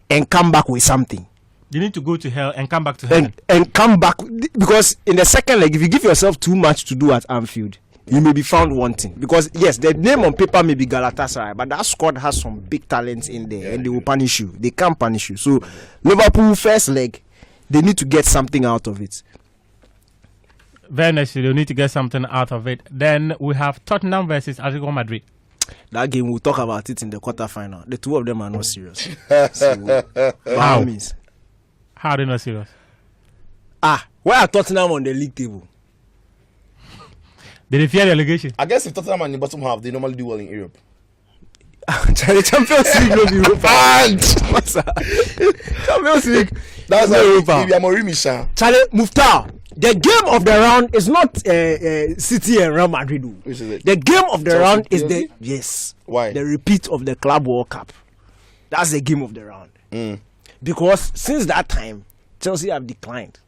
and come back with something. You need to go to hell and come back to hell. And come back, because in the second leg, if you give yourself too much to do at Anfield, you may be found wanting. Because yes, the name on paper may be Galatasaray, but that squad has some big talents in there, and they will punish you. They can't punish you. So Liverpool first leg, they need to get something out of it. Very nicely, they need to get something out of it. Then we have Tottenham versus Atletico Madrid. That game, we'll talk about it in the quarterfinal. The two of them are not serious. How? How are they not serious? Where are Tottenham on the league table? Did they fear the relegation? I guess if Tottenham are in the bottom half, they normally do well in Europe. The Champions League no be Europa. Champions League. That's like Europa. Charlie Muftar. The game of the round is not City and Real Madrid. Which is it? The game of the Chelsea, round is PSG? Why? The repeat of the Club World Cup. That's the game of the round. Because since that time, Chelsea have declined.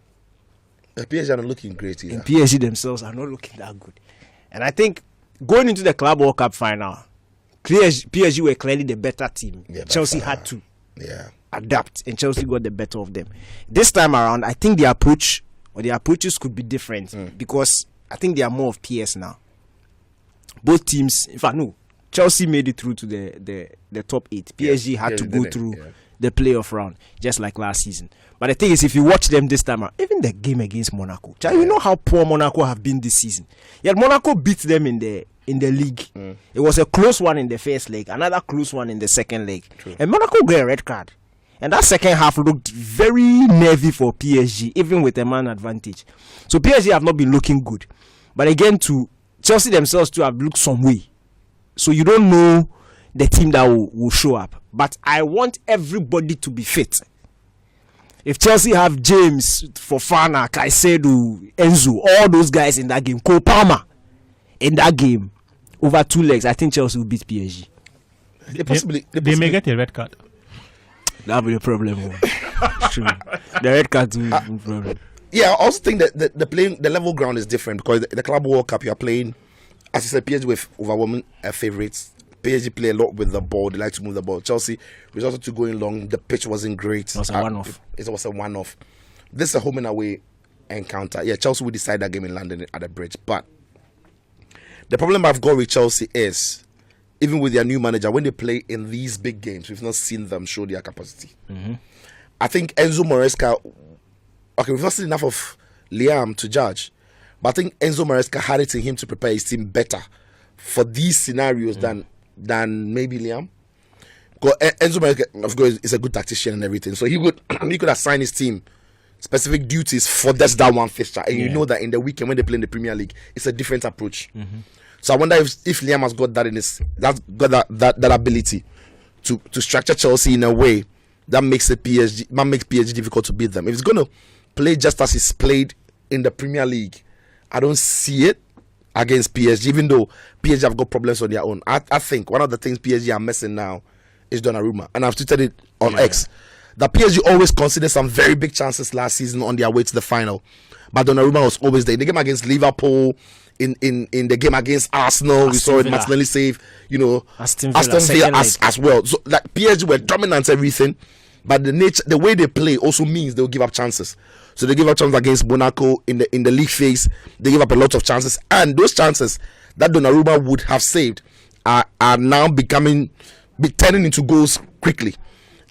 The PSG are not looking great either. And PSG themselves are not looking that good. And I think going into the Club World Cup final, PSG were clearly the better team. Chelsea had to adapt, and Chelsea got the better of them. This time around, I think the approaches could be different because I think they are more of PS now. Both teams, in fact, no, Chelsea made it through to the top 8. PSG had to go through the playoff round, just like last season. But the thing is, if you watch them this time, even the game against Monaco, you know how poor Monaco have been this season. Yet Monaco beat them in the league. It was a close one in the first leg, another close one in the second leg. True. And Monaco got a red card. And that second half looked very nervy for PSG, even with a man advantage. So PSG have not been looking good. But again, to Chelsea themselves too have looked some way. So you don't know the team that will show up. But I want everybody to be fit. If Chelsea have James, Fofana, Caicedo, Enzo, all those guys in that game, Cole Palmer in that game, over 2 legs, I think Chelsea will beat PSG. They may get a red card. That'll be a problem. True. The red card will be a problem. Yeah, I also think that the level ground is different because the Club World Cup, you're playing, as you said, PSG with overwhelming favourites. PSG play a lot with the ball. They like to move the ball. Chelsea resulted to going long. The pitch wasn't great. It was a one-off. It was a one-off. This is a home and away encounter. Yeah, Chelsea will decide that game in London at the bridge. But the problem I've got with Chelsea is, even with their new manager, when they play in these big games, we've not seen them show their capacity. I think Enzo Maresca, we've not seen enough of Liam to judge, but I think Enzo Maresca had it in him to prepare his team better for these scenarios than maybe Liam. Because Enzo Maresca, of course, is a good tactician and everything, so he could assign his team specific duties for that one fixture, and you know that in the weekend when they play in the Premier League, it's a different approach. So I wonder if Liam has got that in his that ability to structure Chelsea in a way that makes PSG difficult to beat them. If he's gonna play just as he's played in the Premier League, I don't see it against PSG, even though PSG have got problems on their own. I think one of the things PSG are missing now is Donnarumma, and I've tweeted it on X. That PSG always considered some very big chances last season on their way to the final, but Donnarumma was always there. In the game against Liverpool, in the game against Arsenal, we saw it. Martinelli save, Aston Villa as well. So like PSG were dominant everything, but the way they play also means they'll give up chances. So they give up chances against Monaco in the league phase. They give up a lot of chances, and those chances that Donnarumma would have saved are now turning into goals quickly.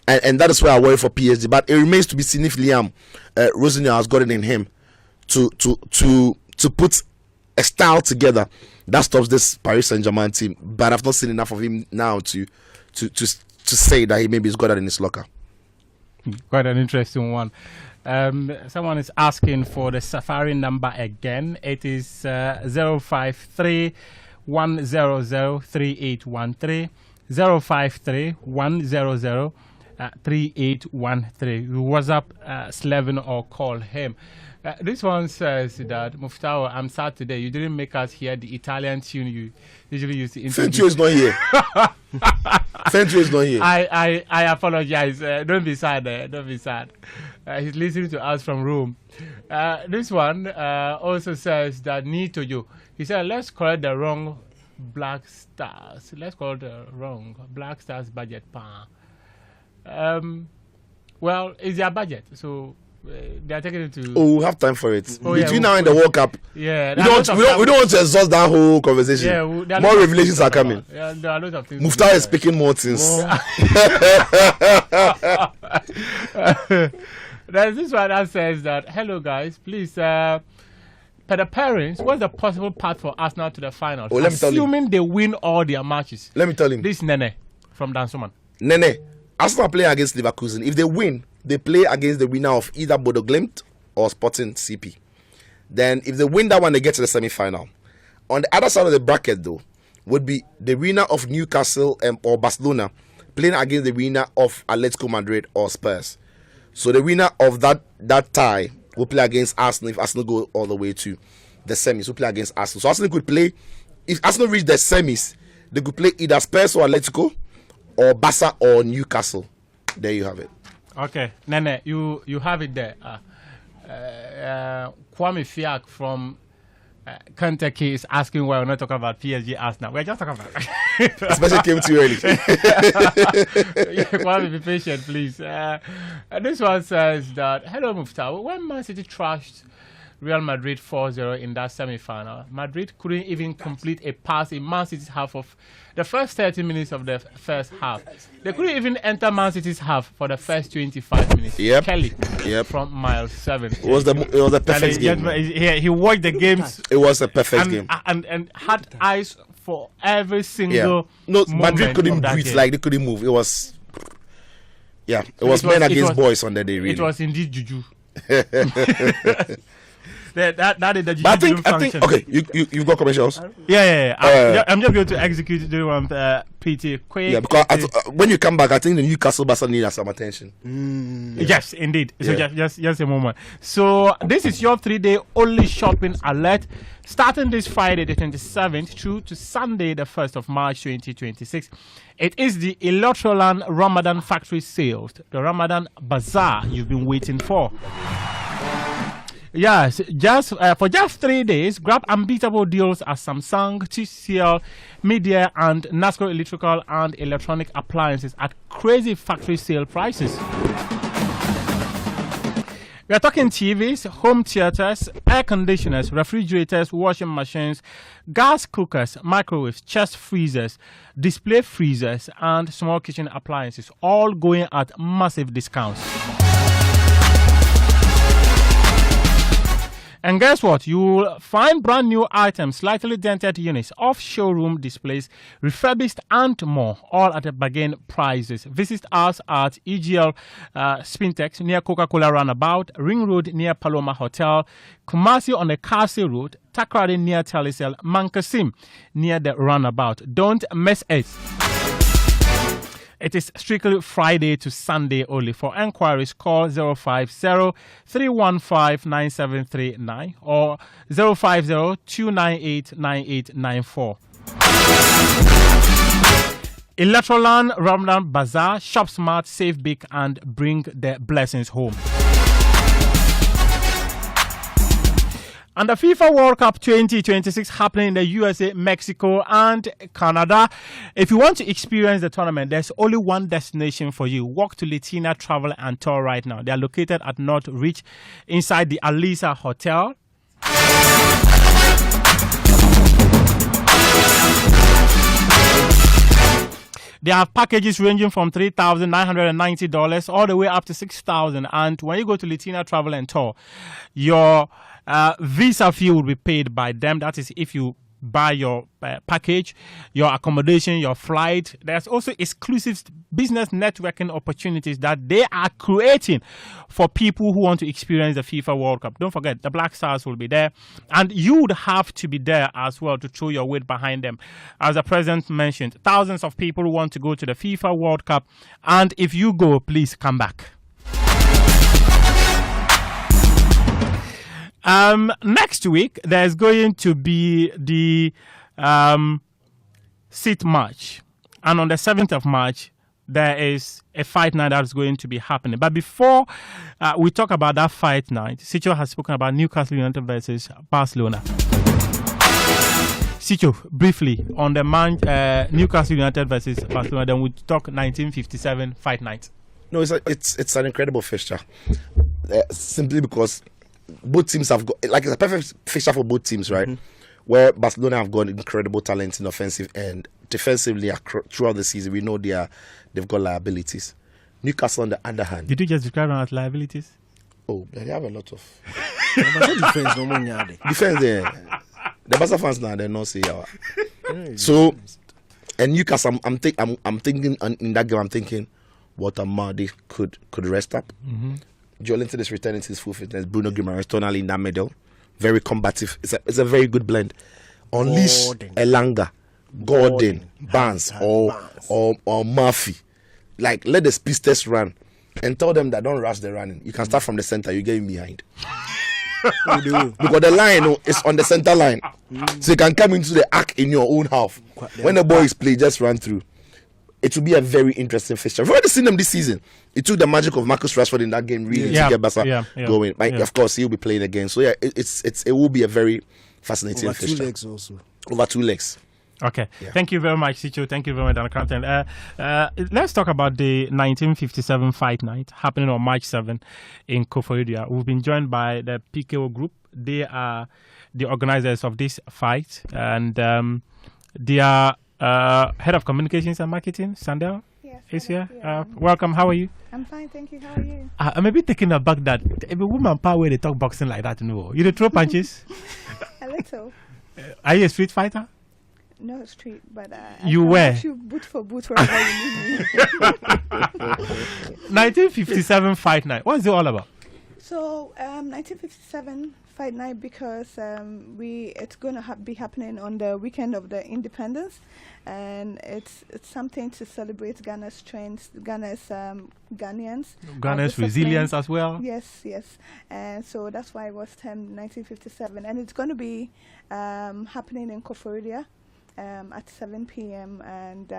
And that is why I worry for PSG. But it remains to be seen if Liam Rossignol has got it in him to put a style together that stops this Paris Saint-Germain team. But I've not seen enough of him now to say that he maybe has got it in his locker. Quite an interesting one. Someone is asking for the Safari number again. It is 053 100 3813. 053 100 3813. You WhatsApp Slevin or call him. This one says that Muftao, I'm sad today. You didn't make us hear the Italian tune you usually use to introduce. Fentio is not here. Fentio is not here. I apologize. Don't be sad. Don't be sad. He's listening to us from Rome. This one also says that Nito you. He said, let's correct the wrong Black Stars. Let's call it the wrong Black Stars budget. Well, it's their budget, so they are taking it to. Oh, we have time for it. Oh, Between now and the World Cup. Yeah, We don't want to exhaust that whole conversation. Yeah, more revelations are coming. Yeah, there are lots of things. Muftar is speaking more things. There's this one that says that, hello guys, please, per the parents, what's the possible path for Arsenal to the finals? Oh, let me tell you. Assuming they win all their matches. Let me tell him. This Nene from Dansoman. Nene, Arsenal playing against Leverkusen. If they win, they play against the winner of either Bodo Glimt or Sporting CP. Then if they win that one, they get to the semi-final. On the other side of the bracket, though, would be the winner of Newcastle or Barcelona playing against the winner of Atletico Madrid or Spurs. So the winner of that tie will play against Arsenal if Arsenal go all the way to the semis. Will play against Arsenal. So Arsenal could play, if Arsenal reach the semis, they could play either Spurs or Atletico or Barca or Newcastle. There you have it. Okay, Nene, you have it there. Kwame Fiak from Kentucky is asking why we're not talking about PSG Arsenal. We're just talking about Especially came too early. Kwame, be patient, please. This one says that, hello, Mufta. When ManCity trashed Real Madrid 4-0 in that semi-final, Madrid couldn't even complete a pass in ManCity's half of the first 30 minutes of the first half. They couldn't even enter ManCity's half for the first 25 minutes. Yep. Kelly Yep. from mile 7. It was a perfect game. He watched the games. It was a perfect game. And had eyes for every single No, moment Madrid couldn't of that breathe, game. like they couldn't move. It was men against boys on that day, really. It was indeed juju. that is the juju. But I think okay, you've got commercials. Yeah. I'm just going to execute the one pretty quick. Yeah, because when you come back, I think the Newcastle Barca need some attention. Yes, indeed. So just a moment. So this is your 3-day only shopping alert, starting this Friday the 27th through to Sunday the 1st of March 2026. It is the Electroland Ramadan Factory Sales, the Ramadan Bazaar you've been waiting for. Yes, for just 3 days, grab unbeatable deals at Samsung, TCL, Media, and NASCO electrical and electronic appliances at crazy factory sale prices. We are talking TVs, home theaters, air conditioners, refrigerators, washing machines, gas cookers, microwaves, chest freezers, display freezers, and small kitchen appliances, all going at massive discounts. And guess what? You will find brand new items, slightly dented units, off-showroom displays, refurbished and more, all at a bargain prices. Visit us at EGL Spintex near Coca-Cola Roundabout, Ring Road near Paloma Hotel, Kumasi on the Kasi Road, Takrady near Telecel, Mankasim near the Roundabout. Don't miss it. It is strictly Friday to Sunday only. For enquiries, call 050-315-9739 or 050-298-9894. Electroland Ramadan Bazaar. Shop smart, save big, and bring the blessings home. And the FIFA World Cup 2026 happening in the USA, Mexico, and Canada. If you want to experience the tournament, there's only one destination for you. Walk to Latina Travel and Tour right now. They are located at North Reach inside the Alisa Hotel. They have packages ranging from $3,990 all the way up to $6,000. And when you go to Latina Travel and Tour, your visa fee will be paid by them. That is if you buy your package, your accommodation, your flight. There's also exclusive business networking opportunities that they are creating for people who want to experience the FIFA World Cup. Don't forget, the Black Stars will be there, and you would have to be there as well to throw your weight behind them. As the president mentioned, thousands of people want to go to the FIFA World Cup, and if you go, please come back. Next week, there's going to be the seat match. And on the 7th of March, there is a fight night that's going to be happening. But before we talk about that fight night, Sicho has spoken about Newcastle United versus Barcelona. Sicho, briefly, on the Newcastle United versus Barcelona, then we'll talk 1957 fight night. No, it's an incredible fixture. Simply because both teams have got, like, it's a perfect fixture for both teams, right? Mm-hmm. Where Barcelona have got incredible talent in offensive and defensively throughout the season. We know they've got liabilities. Newcastle, on the other hand, did you just describe them as liabilities? Oh, they have a lot of defense. Defense, yeah. The Barca fans now, they're not saying. So, and Newcastle, I'm thinking in that game. I'm thinking, what a man they could rest up. Mm-hmm. Joelinton is returning to his full fitness. Bruno Guimaraes tonally in that middle, very combative. It's a very good blend. Unleash Elanga, Gordon, Barnes, or Murphy. Like, let the speedsters run and tell them that don't rush the running. You can start from the center. You get in behind. Because the line is on the center line, so you can come into the arc in your own half. When the ball is played, just run through. It will be a very interesting fixture. We've already seen them this season. It took the magic of Marcus Rashford in that game really to get Barca going. But of course, he'll be playing again. So yeah, it will be a very fascinating fixture. Over 2 legs also. Over 2 legs. Okay. Yeah. Thank you very much, Sicho. Thank you very much, Dan Crampton. Let's talk about the 1957 fight night happening on March 7 in Koforidua. We've been joined by the PKO group. They are the organizers of this fight, and they are Head of Communications and Marketing, Sandel, is here. Welcome. How are you? I'm fine, thank you. How are you? I'm a bit taken aback that every woman power where they talk boxing like that. No, you throw punches. A little. Are you a street fighter? No street, but you were. You boot for boot wherever you need me. 1957 fight night. What's it all about? So 1957 fight night because it's going to be happening on the weekend of the independence, and it's something to celebrate Ghana's strength, Ghana's resilience as well. Yes, and so that's why it was termed 1957, and it's going to be happening in Koforidua at 7 p.m. and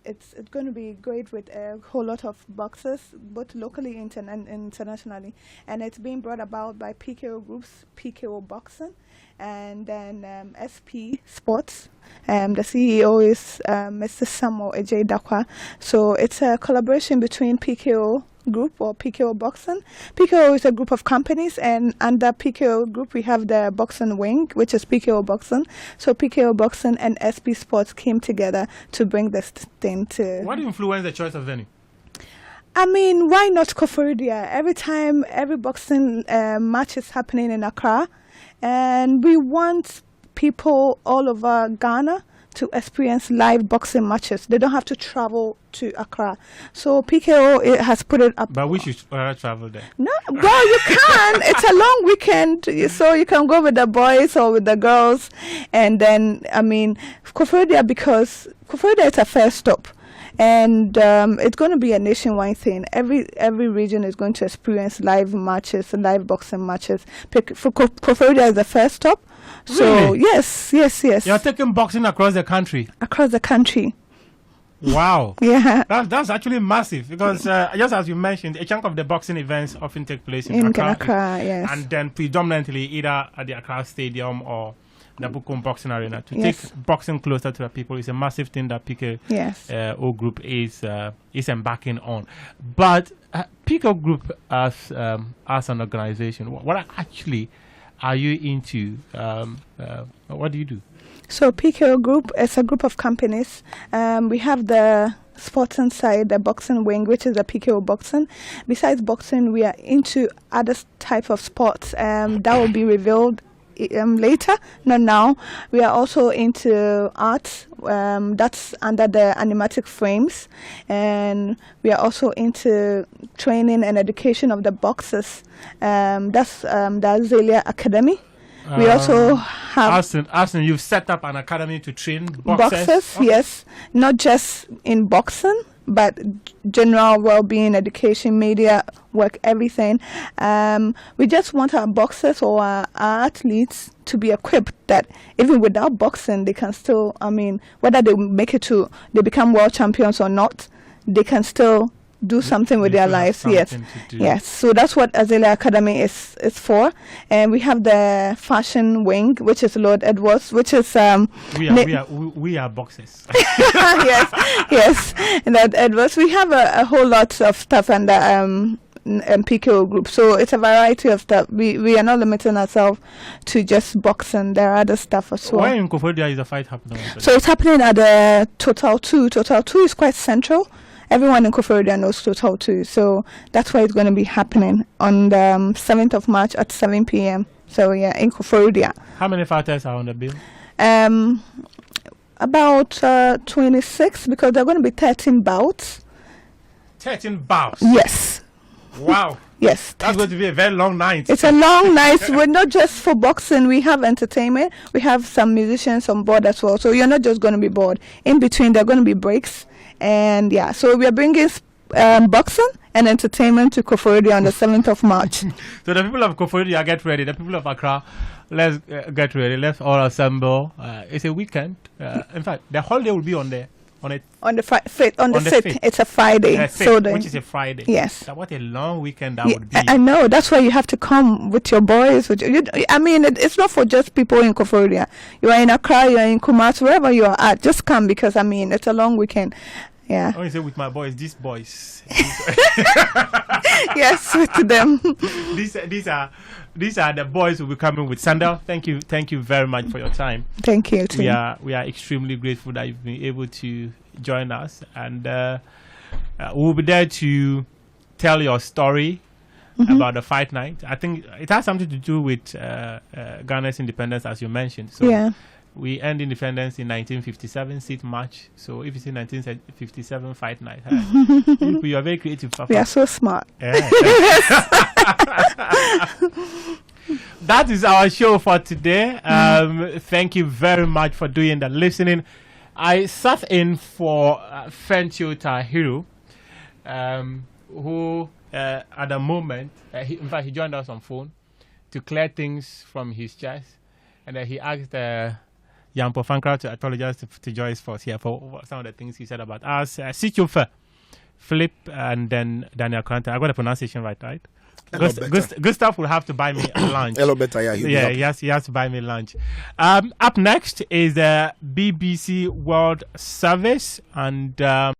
it's going to be great with a whole lot of boxers, both locally and internationally. And it's being brought about by PKO Groups, PKO Boxing, and then SP Sports. The CEO is Mr. Samuel Ejay Dakwa. So it's a collaboration between PKO Group or PKO Boxing. PKO is a group of companies, and under PKO Group we have the boxing wing, which is PKO Boxing. So PKO Boxing and SP Sports came together to bring this thing to. What influenced the choice of venue? I mean, why not Koforidua? Every boxing match is happening in Accra, and we want people all over Ghana to experience live boxing matches. They don't have to travel to Accra. So PKO has put it up. But we should travel there. No, well, you can. It's a long weekend, so you can go with the boys or with the girls. And then, I mean, Koforidua, because Koforidua is a first stop. And it's going to be a nationwide thing. Every region is going to experience live matches, live boxing matches. Koforidua is the first stop. So really? yes. You're taking boxing across the country. Across the country. Wow. Yeah. That's actually massive because just as you mentioned, a chunk of the boxing events often take place in Accra. Yes. And then predominantly either at the Accra Stadium or the Bukom Boxing Arena. To take boxing closer to the people is a massive thing that PKO Group is embarking on. But PKO Group as an organization, what actually are you into? What do you do? So PKO Group is a group of companies. We have the sporting side, the boxing wing, which is the PKO Boxing. Besides boxing, we are into other type of sports that will be revealed later, not now. We are also into art. That's under the animatic frames, and we are also into training and education of the boxers. That's the Azalea Academy. We also have Austin, you've set up an academy to train boxers. Okay. Yes, not just in boxing, but general well-being, education, media work, everything. We just want our boxers or our athletes to be equipped that even without boxing, they can still, whether they make it to, they become world champions or not, they can still do something with their lives. Yes. So that's what Azalea Academy is for. And we have the fashion wing, which is Lord Edwards, which is we are boxers. yes. Lord Edwards. We have a whole lot of stuff under PKO group. So it's a variety of stuff. We are not limiting ourselves to just boxing. There are other stuff as well. Where in Koforidua is the fight happening? So it's happening at the Total 2. Total 2 is quite central. Everyone in Koforidua knows Total 2, so that's where it's going to be happening on the 7th of March at 7 p.m. So yeah, in Koforidua. How many fighters are on the bill? About 26, because there are going to be 13 bouts. 13 bouts? Yes. Wow. Yes. That's going to be a very long night. It's a long night. We're not just for boxing. We have entertainment. We have some musicians on board as well. So you're not just going to be bored. In between, there are going to be breaks. And yeah, so we are bringing boxing and entertainment to Koforidua on the 7th of March. So the people of Koforidua, get ready. The people of Accra, let's get ready. Let's all assemble. It's a weekend. In fact, the holiday will be on the 5th. It's a Friday. 5th, which is a Friday. Yes. So what a long weekend that would be. I know. That's why you have to come with your boys. It's not for just people in Koforidua. You are in Accra, you are in Kumasi, wherever you are at. Just come because, it's a long weekend. Yeah. I want to say with my boys, these boys. Yes, with them. These are the boys who will be coming with Sandal. Thank you very much for your time. Thank you too. We are extremely grateful that you've been able to join us, and we'll be there to tell your story about the fight night. I think it has something to do with Ghana's independence, as you mentioned. So yeah. We earned independence in 1957, 6th March. So if you say 1957 fight night, you are very creative. Papa. We are so smart. Yeah. That is our show for today. Thank you very much for doing the listening. I sat in for Fencio Tahiru, who at the moment, he joined us on phone to clear things from his chest, and he asked Jan Pofankra to apologize to Joyce for some of the things he said about us. Situfe, Philip, and then Daniel Kranta. I got the pronunciation right? Gustav will have to buy me lunch. Hello, better, yeah. He has to buy me lunch. Up next is the BBC World Service, and